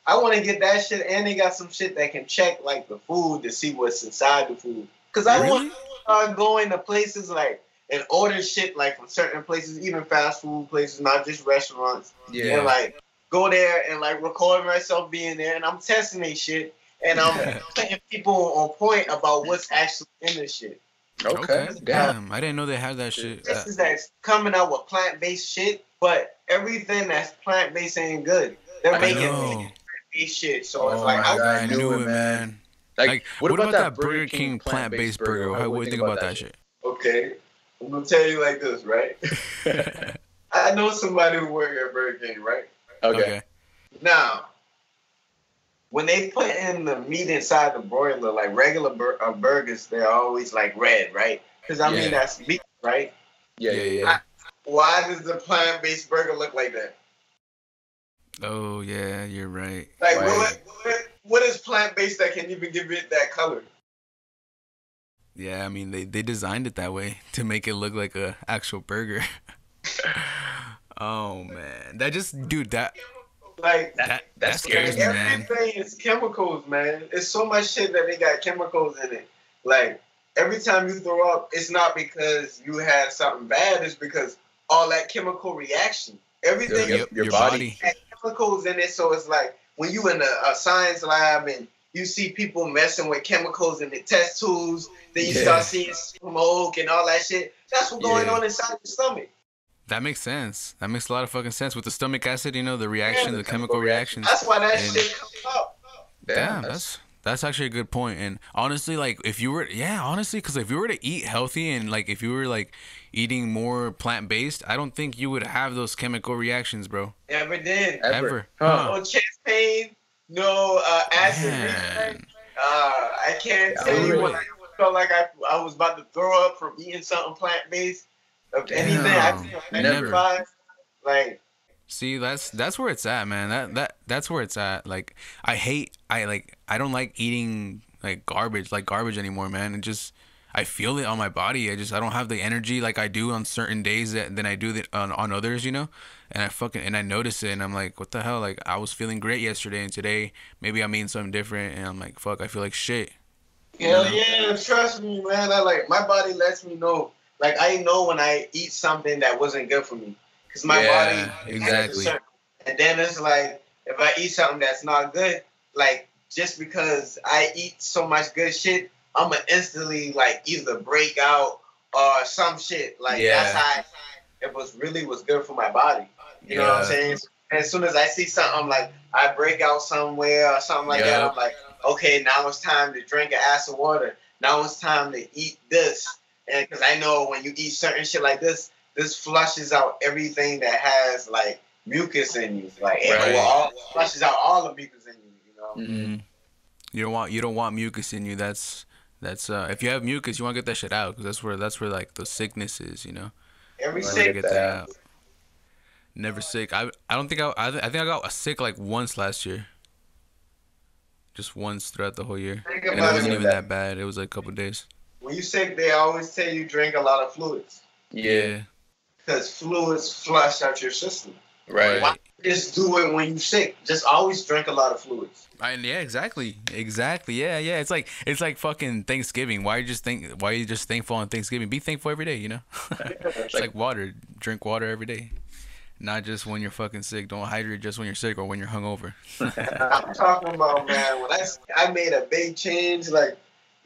A: I want to get that shit, and they got some shit that can check like the food to see what's inside the food. Cause I want to start going to places like and order shit like from certain places, even fast food places, not just restaurants. Yeah. And like go there and like record myself being there, and I'm testing they shit, and I'm putting people on point about what's actually in this shit.
B: Okay. Damn, I didn't know they had that shit.
A: This is that's coming out with plant-based shit, but everything that's plant-based ain't good. They're making plant-based shit, so it's like
B: I knew it, man. Like what about that Burger King plant-based burger? What do you think about that shit?
A: Okay, I'm gonna tell you like this, right? I know somebody who works at Burger King, right?
B: Okay.
A: Now, when they put in the meat inside the broiler, like regular burgers, they're always like red, right? Because I mean that's meat, right?
B: Yeah.
A: Why does the plant-based burger look like that?
B: Oh yeah, you're right.
A: Like what is plant-based that can even give it that color?
B: Yeah, I mean they designed it that way to make it look like a actual burger. Oh man, that just dude
A: Like
B: that scares me, man.
A: everything is chemicals, man. It's so much shit that they got chemicals in it. Like every time you throw up, it's not because you had something bad. It's because all that chemical reaction. Everything
B: Your body
A: has chemicals in it. So it's like when you in a science lab and you see people messing with chemicals in the test tubes, then you start seeing smoke and all that shit. That's what's going on inside your stomach.
B: That makes sense. That makes a lot of fucking sense with the stomach acid. You know, the reaction, the chemical reactions.
A: That's why that shit comes up.
B: Damn, that's actually a good point. And honestly, like if you were, because if you were to eat healthy and like if you were like eating more plant based, I don't think you would have those chemical reactions, bro.
A: Never did.
B: Ever.
A: No chest pain, no acid reflux. I can't tell you when I felt like I was about to throw up from eating something plant based. Of anything, I never. Like,
B: see, that's where it's at, man. That's where it's at. Like, I don't like eating like garbage anymore, man. It just I feel it on my body. I don't have the energy like I do on certain days than I do on others, you know. And I notice it, and I'm like, what the hell? Like, I was feeling great yesterday, and today maybe I'm eating something different, and I'm like, fuck, I feel like shit.
A: Hell yeah, trust me, man. My body lets me know. Like, I know when I eat something that wasn't good for me. Because my body...
B: Exactly.
A: And then it's like, if I eat something that's not good, like, just because I eat so much good shit, I'm going to instantly, like, either break out or some shit. Like, that's how it was good for my body. You know what I'm saying? And as soon as I see something, I'm like, I break out somewhere or something like that. I'm like, okay, now it's time to drink an ass of water. Now it's time to eat this. And because I know when you eat certain shit like this flushes out everything that has like mucus in you, like flushes out all the mucus in you. You know.
B: Mm-hmm. You don't want mucus in you. That's if you have mucus, you want to get that shit out because that's where like the sickness is. You know.
A: Sick.
B: Get that out. Never sick. I think I got sick like once last year. Just once throughout the whole year, and it wasn't even that bad. It was like a couple days.
A: When you sick, they always tell you drink a lot of fluids.
B: Yeah.
A: Because fluids flush out your system.
B: Right.
A: Why just do it when you're sick? Just always drink a lot of fluids.
B: Yeah, exactly. Yeah. It's like fucking Thanksgiving. Why are you just thankful on Thanksgiving? Be thankful every day, you know? It's like water. Drink water every day. Not just when you're fucking sick. Don't hydrate just when you're sick or when you're hungover.
A: I'm talking about, man, when I made a big change, like,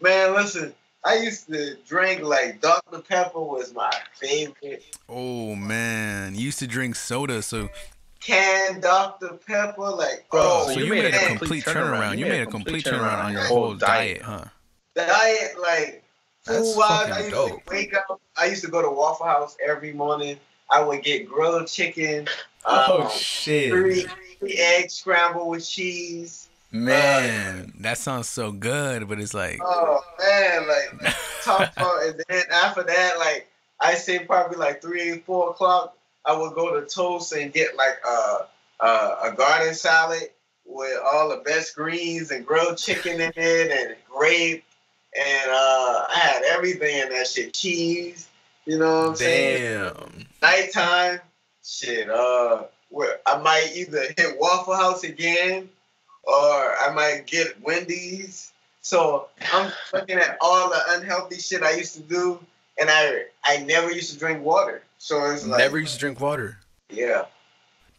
A: man, listen, I used to drink like Dr. Pepper was my favorite.
B: Oh man, you used to drink soda, so
A: canned Dr. Pepper, like
B: so you made a complete turnaround. You made a complete turnaround on your whole diet, huh?
A: Diet, like food-wise, I used to wake up. I used to go to Waffle House every morning. I would get grilled chicken.
B: Shit!
A: 3 egg scrambled with cheese.
B: Man, that sounds so good, but it's like...
A: Oh, man, like, talk about... And then after that, like, I say probably like 3, 4 o'clock, I would go to Toast and get like a garden salad with all the best greens and grilled chicken in it and grape. And I had everything in that shit. Cheese, you know what I'm saying?
B: Damn.
A: Nighttime, shit, where I might either hit Waffle House again or I might get Wendy's. So I'm looking at all the unhealthy shit I used to do, and I never used to drink water. So it's like...
B: Never used to drink water?
A: Yeah.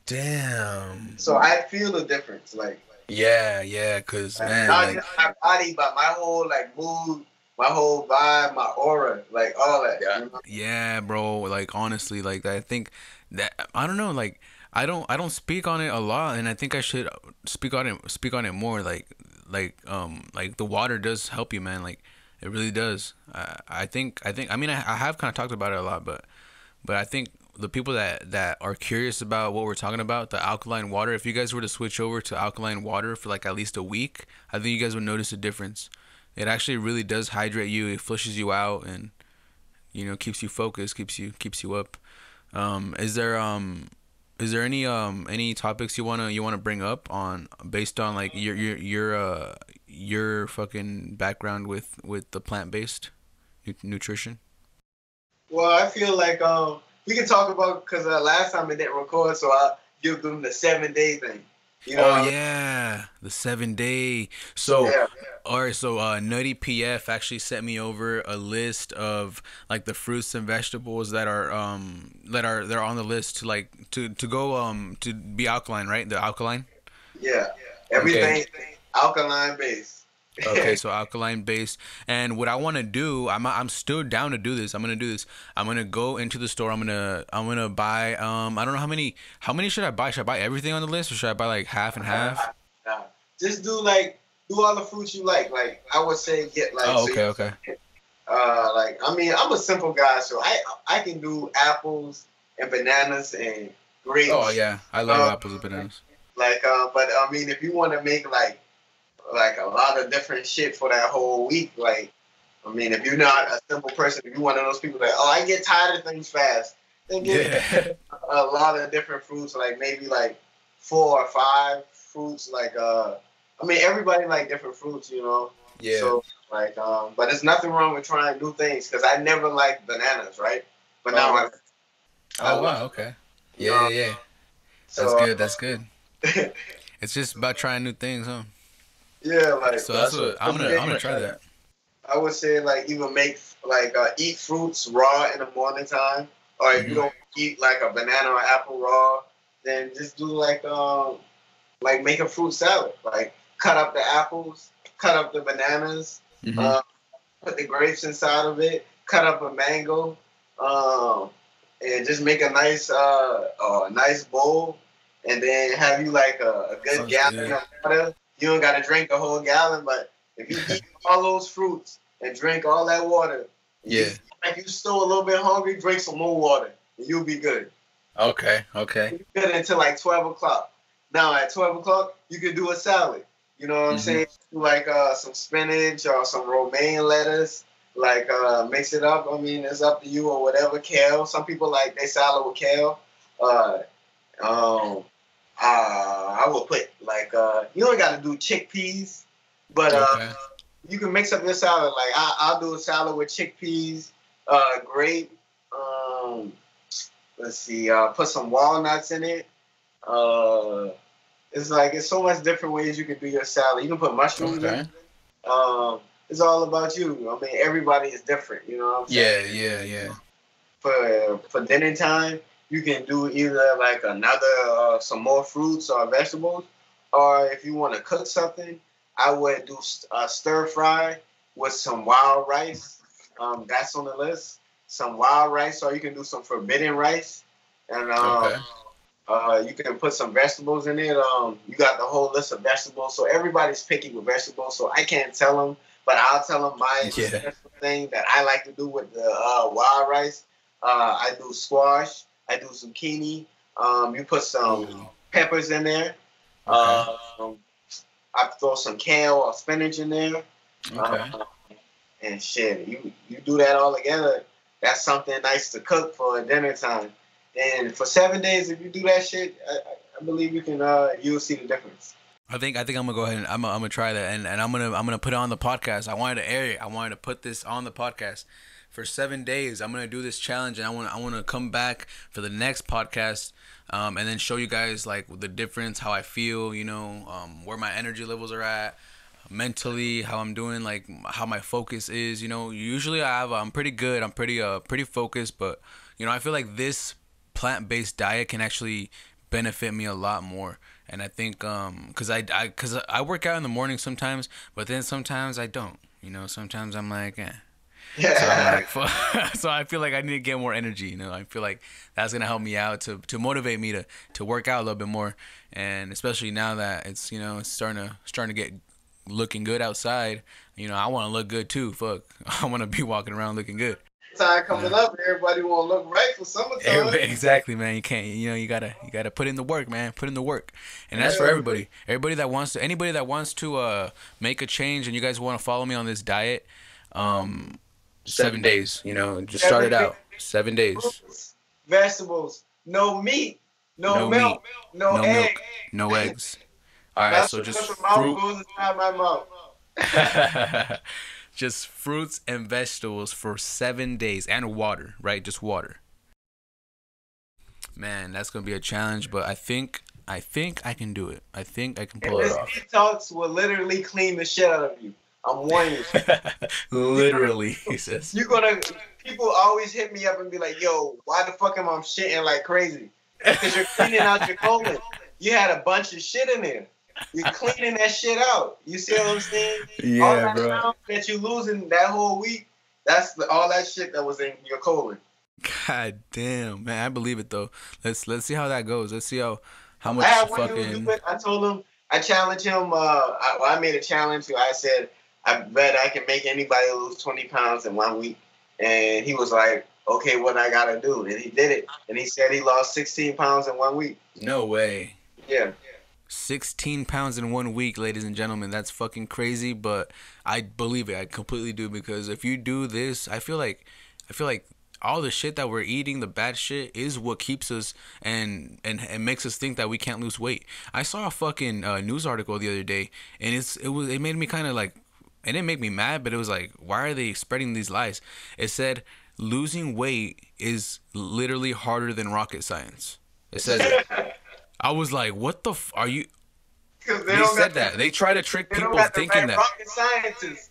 B: Damn.
A: So I feel the difference, like...
B: Yeah, because, man...
A: Not just my body, but my whole, like, mood, my whole vibe, my aura, like, all that.
B: Yeah,
A: you know?
B: Yeah, bro, like, honestly, like, I think that... I don't know, like... I don't speak on it a lot, and I think I should speak on it more. Like the water does help you, man. Like it really does. I mean, I have kind of talked about it a lot, but I think the people that are curious about what we're talking about, the alkaline water, if you guys were to switch over to alkaline water for like at least a week, I think you guys would notice a difference. It actually really does hydrate you. It flushes you out, and keeps you focused, keeps you up. Is there any topics you wanna bring up on based on like your fucking background with the plant based? nutrition?
A: Well, I feel like we can talk about because last time it didn't record, so I'll give them the 7-day thing. You know?
B: Oh yeah, the 7-day. So,
A: Yeah.
B: all right. So, Nutty PF actually sent me over a list of like the fruits and vegetables that are they're on the list to like to go to be alkaline, right? The alkaline.
A: Yeah. Everything alkaline based.
B: Okay, so alkaline based. And what I want to do, I'm still down to do this. I'm gonna do this. I'm gonna go into the store. I'm gonna buy. I don't know how many should I buy? Should I buy everything on the list, or should I buy like half and half?
A: Just do all the fruits you like. Like I would say, get like.
B: Oh, okay, okay.
A: Like I mean, I'm a simple guy, so I can do apples and bananas and grapes.
B: Oh yeah, I love apples and bananas.
A: Like but I mean, if you want to make like a lot of different shit for that whole week, like I mean, if you're not a simple person, if you're one of those people that I get tired of things fast, then get a lot of different fruits, like maybe like 4 or 5 fruits. Like I mean, everybody like different fruits, you know.
B: Yeah.
A: So like but there's nothing wrong with trying new things because I never liked bananas, right? But now I.
B: Oh wow, okay. Yeah, yeah.
A: So,
B: That's good. It's just about trying new things, huh?
A: Yeah, like
B: so that's what I'm gonna try that.
A: I would say like even make like eat fruits raw in the morning time, or if you don't eat like a banana or apple raw, then just do like make a fruit salad. Like cut up the apples, cut up the bananas, put the grapes inside of it, cut up a mango, and just make a nice bowl, and then have you like a good gallon of water. You don't got to drink a whole gallon, but if you eat all those fruits and drink all that water, if you still a little bit hungry, drink some more water, and you'll be good.
B: Okay.
A: You're good until like 12 o'clock. Now at 12 o'clock, you can do a salad. You know what I'm saying? Like some spinach or some romaine lettuce. Like mix it up. I mean, it's up to you or whatever. Kale. Some people like they salad with kale. I will put like you don't got to do chickpeas, but you can mix up your salad. Like I'll do a salad with chickpeas, grape. Let's see, put some walnuts in it. It's so much different ways you can do your salad. You can put mushrooms in it. It's all about you. I mean, everybody is different. You know what I'm saying?
B: Yeah.
A: For dinner time, you can do either like another some more fruits or vegetables, or if you want to cook something, I would do stir fry with some wild rice. That's on the list. Some wild rice, or you can do some forbidden rice, and you can put some vegetables in it. You got the whole list of vegetables, so everybody's picky with vegetables. So I can't tell them, but I'll tell them my thing that I like to do with the wild rice. I do squash. I do zucchini. You put some peppers in there. I throw some kale or spinach in there. And shit, you do that all together. That's something nice to cook for dinner time. And for 7 days, if you do that shit, I believe you can. You'll see the difference.
B: I think I'm gonna go ahead and I'm gonna try that, and I'm gonna put it on the podcast. I wanted to air it. I wanted to put this on the podcast. For 7 days, I'm gonna do this challenge, and I want to come back for the next podcast, and then show you guys like the difference, how I feel, where my energy levels are at, mentally, how I'm doing, like how my focus is. Usually I'm pretty good, I'm pretty focused, but I feel like this plant-based diet can actually benefit me a lot more. And I think because I work out in the morning sometimes, but then sometimes I don't. Sometimes I'm like, eh. So I feel like I need to get more energy. I feel like that's gonna help me out to motivate me to work out a little bit more, and especially now that it's it's starting to get looking good outside. I want to look good too. Fuck, I want to be walking around looking good.
A: Time coming up, everybody want to look right for summertime.
B: Exactly, man. You can't. You gotta put in the work, man. Put in the work, and that's for everybody. Anybody that wants to make a change, and you guys want to follow me on this diet. 7 days, just start it out. 7 days.
A: Vegetables, no meat, no milk, no egg.
B: Milk, no eggs. All right, so just fruit.
A: Goes inside my mouth.
B: just fruits and vegetables for 7 days and water, right? Just water. Man, that's gonna be a challenge, but I think I can do it. I think I can pull it off.
A: Detox will literally clean the shit out of you. I'm warning you.
B: Literally, he says.
A: People always hit me up and be like, yo, why the fuck am I shitting like crazy? Because you're cleaning out your colon. You had a bunch of shit in there. You're cleaning that shit out. You see what I'm saying?
B: Yeah,
A: all that
B: bro.
A: time that you losing that whole week, that's all that shit that was in your colon.
B: God damn, man, I believe it though. Let's see how that goes. Let's see how much
A: I had one
B: fucking.
A: dude, I told him, I challenged him. I made a challenge. I said, I bet I can make anybody lose 20 pounds in 1 week. And he was like, okay, what I gotta do? And he did it. And he said he lost 16 pounds in 1 week.
B: No way.
A: Yeah.
B: 16 pounds in 1 week, ladies and gentlemen. That's fucking crazy, but I believe it. I completely do, because if you do this, I feel like all the shit that we're eating, the bad shit, is what keeps us and makes us think that we can't lose weight. I saw a fucking news article the other day, and it made me kind of like, it didn't make me mad, but it was like, why are they spreading these lies? It said losing weight is literally harder than rocket science. It says that. I was like, what the are you? They said that. They try to trick people thinking that.
A: Rocket scientists.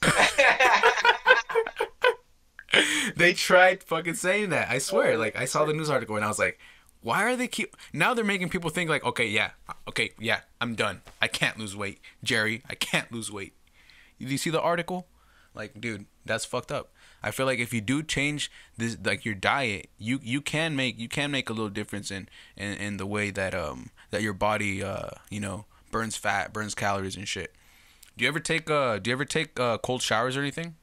B: They tried fucking saying that. I swear. Like, I saw the news article and I was like, why are they now they're making people think like, okay, yeah, I'm done. I can't lose weight. Jerry, I can't lose weight. Did you see the article? Like, dude, that's fucked up. I feel like if you do change this, like your diet, you can make a little difference in the way that that your body burns fat, burns calories and shit. Do you ever take cold showers or anything?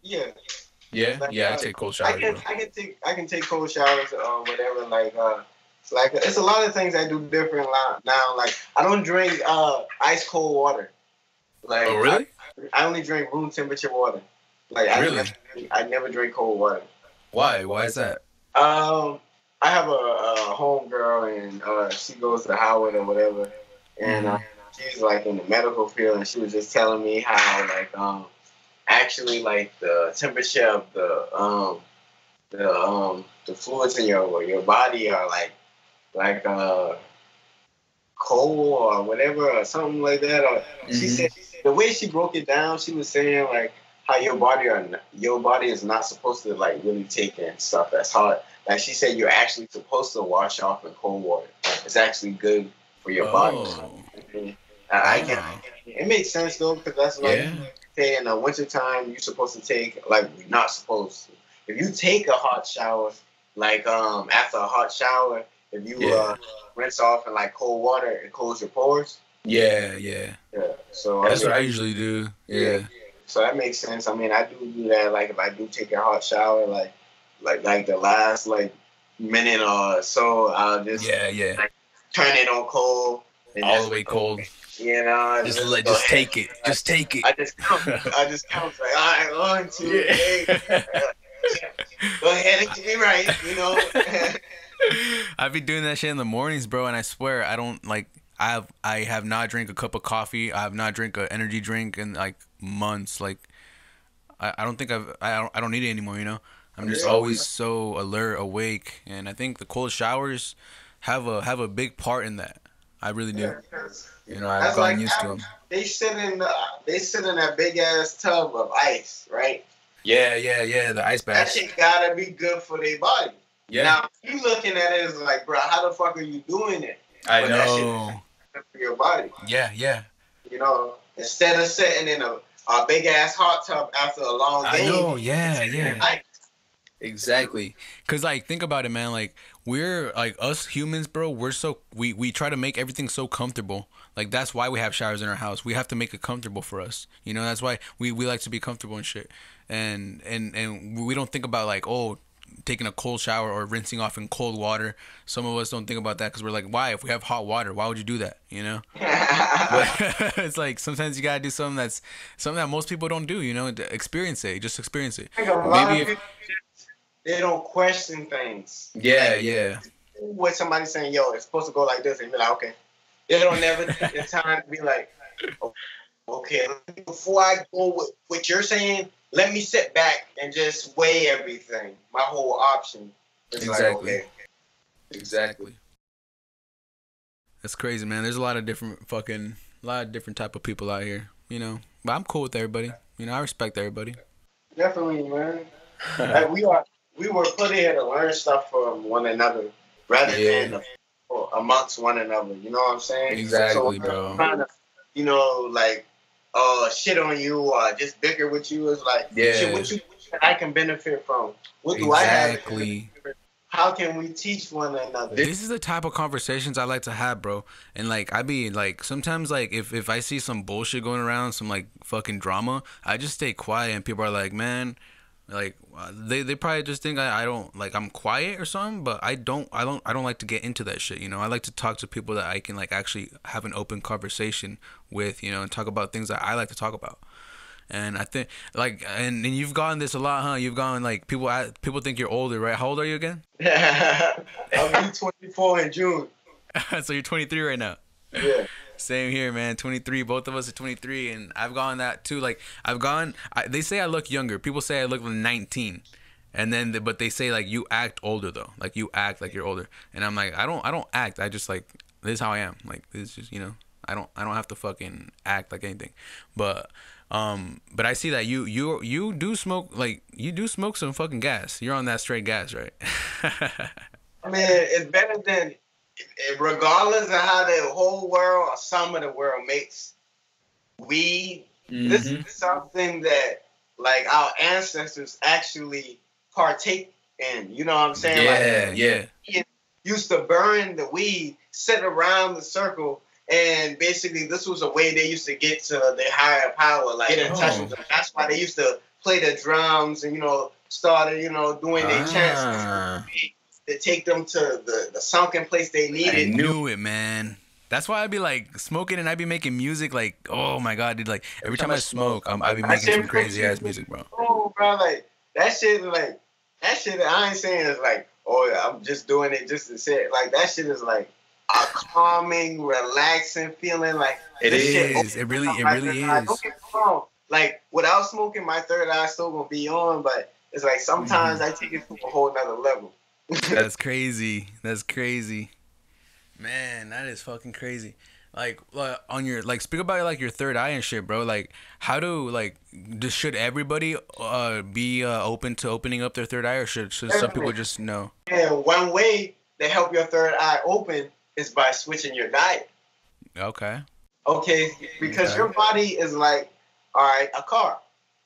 A: Yeah.
B: Yeah, I take cold showers.
A: I can take cold showers or whatever. Like it's a lot of things I do different now. Like I don't drink ice cold water. Like,
B: oh really?
A: I only drink room temperature water. Like I never drink cold water.
B: Why? Why is that?
A: I have a home girl and she goes to Howard or whatever, and she's like in the medical field, and she was just telling me how like actually like the temperature of the fluids in your body are like cold or whatever or something like that. Or she said the way she broke it down, she was saying like how your body is not supposed to like really take in stuff that's hot. Like she said, you're actually supposed to wash off in cold water. It's actually good for your body. It makes sense though, because that's like say in the wintertime you're supposed to take like you're not supposed to. If you take a hot shower, like after a hot shower, if you rinse off in like cold water, it cools your pores.
B: Yeah.
A: So
B: that's what I usually do. Yeah.
A: So that makes sense. I mean, I do that. Like if I do take a hot shower, like the last like minute or so, I'll just like, turn it on cold. And
B: all the way cold.
A: You know,
B: just take it. Just take it.
A: I just count like, all right, 1, 2, 3. Go ahead and get me right, you know.
B: I be doing that shit in the mornings, bro, and I swear I don't like. I have not drank a cup of coffee. I have not drank an energy drink in like months. Like I don't think I don't need it anymore. You know, I'm just always so alert, awake, and I think the cold showers have a big part in that. I really do. You know, I've gotten used to them.
A: They sit in that big ass tub of ice, right?
B: Yeah, the ice bath.
A: That shit gotta be good for their body. Yeah. Now you looking at it as like, bro, how the fuck are you doing it?
B: I know.
A: That shit good for your body.
B: Yeah.
A: You know, instead of sitting in a big ass hot tub after a long day.
B: I know. Yeah. Exactly. Cause like think about it, man. Like we're like us humans, bro. We're we try to make everything so comfortable. Like that's why we have showers in our house. We have to make it comfortable for us. You know, that's why we like to be comfortable and shit. And we don't think about like taking a cold shower or rinsing off in cold water. Some of us don't think about that because we're like, why? If we have hot water, why would you do that? You know. But it's like sometimes you gotta do something that most people don't do. You know, experience it. Just experience it. Maybe
A: they don't question things.
B: Yeah.
A: What somebody's saying, yo, it's supposed to go like this, and be like, okay. They don't never take the time to be like, okay, before I go with what you're saying, let me sit back and just weigh everything, my whole option. It's
B: Exactly.
A: like, okay.
B: Exactly. That's crazy, man. There's a lot of different type of people out here, you know. But I'm cool with everybody. You know, I respect everybody.
A: Definitely, man. Like we were put here to learn stuff from one another rather than amongst one another. You know what I'm saying?
B: Exactly,
A: so,
B: bro.
A: Trying to, you know, like shit on you or just bicker with you is like, shit, what you I can benefit from? What do I have?
B: Exactly.
A: How can we teach one another?
B: This is the type of conversations I like to have, bro. And like I be like sometimes like if I see some bullshit going around, some like fucking drama, I just stay quiet and people are like, man, like they probably just think I don't like I'm quiet or something, but I don't like to get into that shit, you know. I like to talk to people that I can like actually have an open conversation with, you know, and talk about things that I like to talk about. And I think, like, and you've gotten this a lot, huh? You've gotten, like, people think you're older, right? How old are you again?
A: I'll be 24 in June.
B: So you're 23 right now?
A: Yeah.
B: Same here, man. 23. Both of us are 23, and I've gone that, too. Like, they say I look younger. People say I look like 19. And then, but they say, like, you act older, though. Like, you act like you're older. And I'm like, I don't act. I just, like, this is how I am. Like, this is just, you know, I don't have to fucking act like anything. But I see that you do smoke, like, you do smoke some fucking gas. You're on that straight gas, right?
A: I mean, it's better than, regardless of how the whole world or some of the world makes weed. Mm-hmm. This is something that, like, our ancestors actually partake in. You know what I'm saying?
B: Yeah.
A: Used to burn the weed, sit around the circle. And basically, this was a way they used to get to their higher power, like get in touch with them. That's why they used to play the drums and, you know, started, you know, doing their chants to take them to the sunken place they needed.
B: I knew it, man. That's why I'd be like smoking and I'd be making music like, oh my god, dude! Like every time I smoke, I'd be making some crazy ass music, bro.
A: Oh, bro, like that shit I ain't saying is like, oh, I'm just doing it just to say it. Like that shit is like a calming, relaxing feeling. Like
B: it is. It really is.
A: Don't get me wrong. Like without smoking, my third eye still gonna be on, but it's like sometimes I take it to a whole nother level.
B: That's crazy. That's crazy, man. That is fucking crazy. Like on your speak about like your third eye and shit, bro. Like how do should everybody be open to opening up their third eye, or should some people just know?
A: Yeah, one way to help your third eye open is by switching your diet.
B: Okay,
A: because your body is like, all right, a car.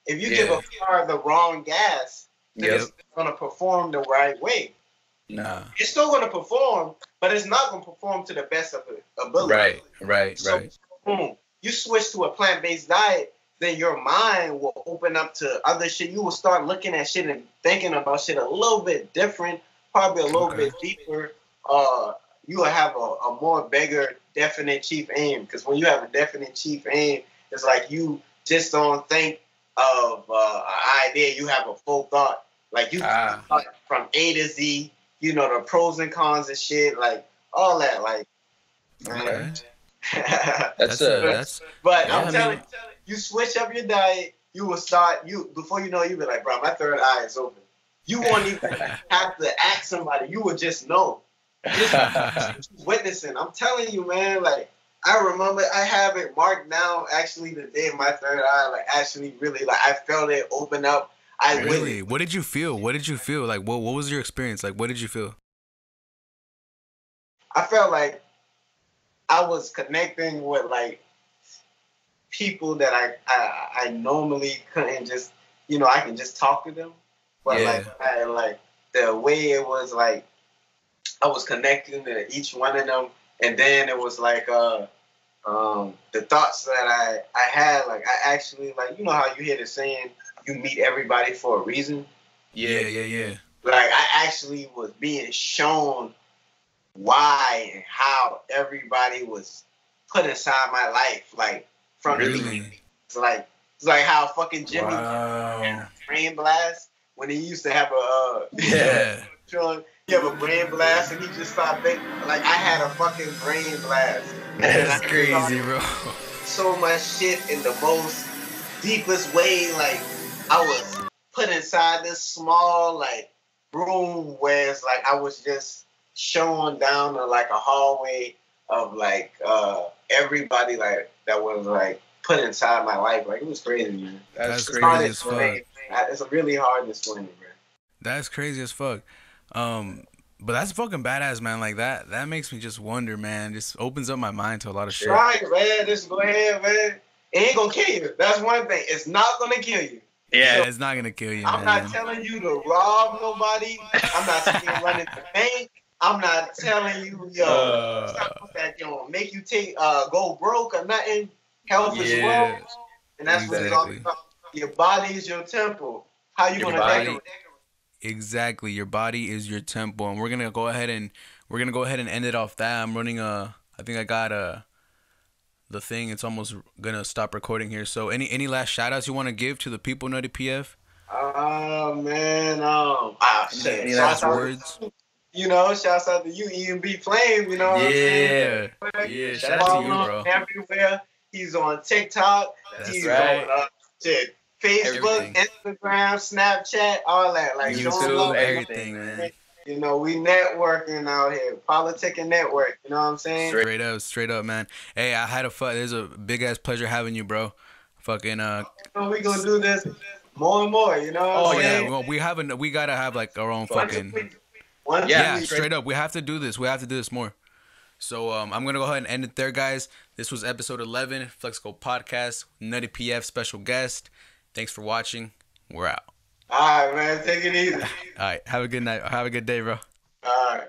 A: If you give a car the wrong gas, it's going to perform the right way.
B: Nah.
A: It's still going to perform, but it's not going to perform to the best of its ability.
B: Right.
A: Boom, you switch to a plant-based diet, then your mind will open up to other shit. You will start looking at shit and thinking about shit a little bit different, probably a little bit deeper. You will have a more bigger, definite chief aim. Because when you have a definite chief aim, it's like you just don't think of an idea. You have a full thought. Like you thought from A to Z, you know, the pros and cons and shit, like all that. Like,
B: okay.
A: But I'm telling you, you switch up your diet, you will start, before you know, you'll be like, bro, my third eye is open. You won't even have to ask somebody. You will just know. Just witnessing. I'm telling you, man, like, I remember I have it marked down, actually, the day my third eye, like, actually really, like, I felt it open up.
B: Really? What did you feel? Like, what was your experience? Like, what did you feel?
A: I felt like I was connecting with, like, people that I normally couldn't just, you know, I can just talk to them. But, like, the way it was, like, I was connecting to each one of them. And then it was, like, the thoughts that I had, like, I actually, like, you know how you hear the saying, you meet everybody for a reason?
B: Yeah.
A: Like, I actually was being shown why and how everybody was put inside my life, like, from the beginning. It's like how fucking Jimmy had a brain blast when he used to have he have a brain blast and he just stopped thinking. Like, I had a fucking brain blast.
B: That's crazy, bro.
A: So much shit in the most deepest way, like, I was put inside this small like room where it's like I was just shown down to like a hallway of like everybody like that was like put inside my life. Like it was crazy, man.
B: That's
A: It's
B: crazy
A: hard to
B: as fuck.
A: explain. It's really hard to explain, man.
B: That's crazy as fuck. But that's fucking badass, man. Like that makes me just wonder, man. Just opens up my mind to a lot of shit.
A: Right, man. Just go ahead, man. It ain't gonna kill you. That's one thing. It's not gonna kill you.
B: Yeah, it's not gonna kill you,
A: I'm
B: man.
A: not telling you to rob nobody. I'm not saying running the bank. I'm not telling you, stop that, make you take go broke or nothing. Health is wealth, and that's what it's all about. Your body is your temple. How you gonna decorate?
B: Exactly, your body is your temple, and we're gonna go ahead and end it off that. I'm running I think I got the thing. It's almost gonna stop recording here. So any last shout outs you want to give to the people, Nutty PF?
A: Man,
B: any last words?
A: Shouts out to you, EMB Flame. You know what I'm saying?
B: Yeah. Shout out to you, bro.
A: Everywhere. He's on TikTok. He's on Facebook, Instagram, Snapchat, all that. Like
B: YouTube, everything, man.
A: We networking out here, politicking network. You know what I'm saying?
B: Straight up, man. Hey, I had a fun. There's a big ass pleasure having you, bro. Fucking.
A: We gonna do this more and more. You know what I'm saying?
B: Well, we gotta have like our own fucking. Straight up. We have to do this. We have to do this more. So I'm gonna go ahead and end it there, guys. This was episode 11, Phlexico Podcast, Nutty PF special guest. Thanks for watching. We're out.
A: All right, man. Take it easy.
B: All right. Have a good night. Have a good day, bro.
A: All right.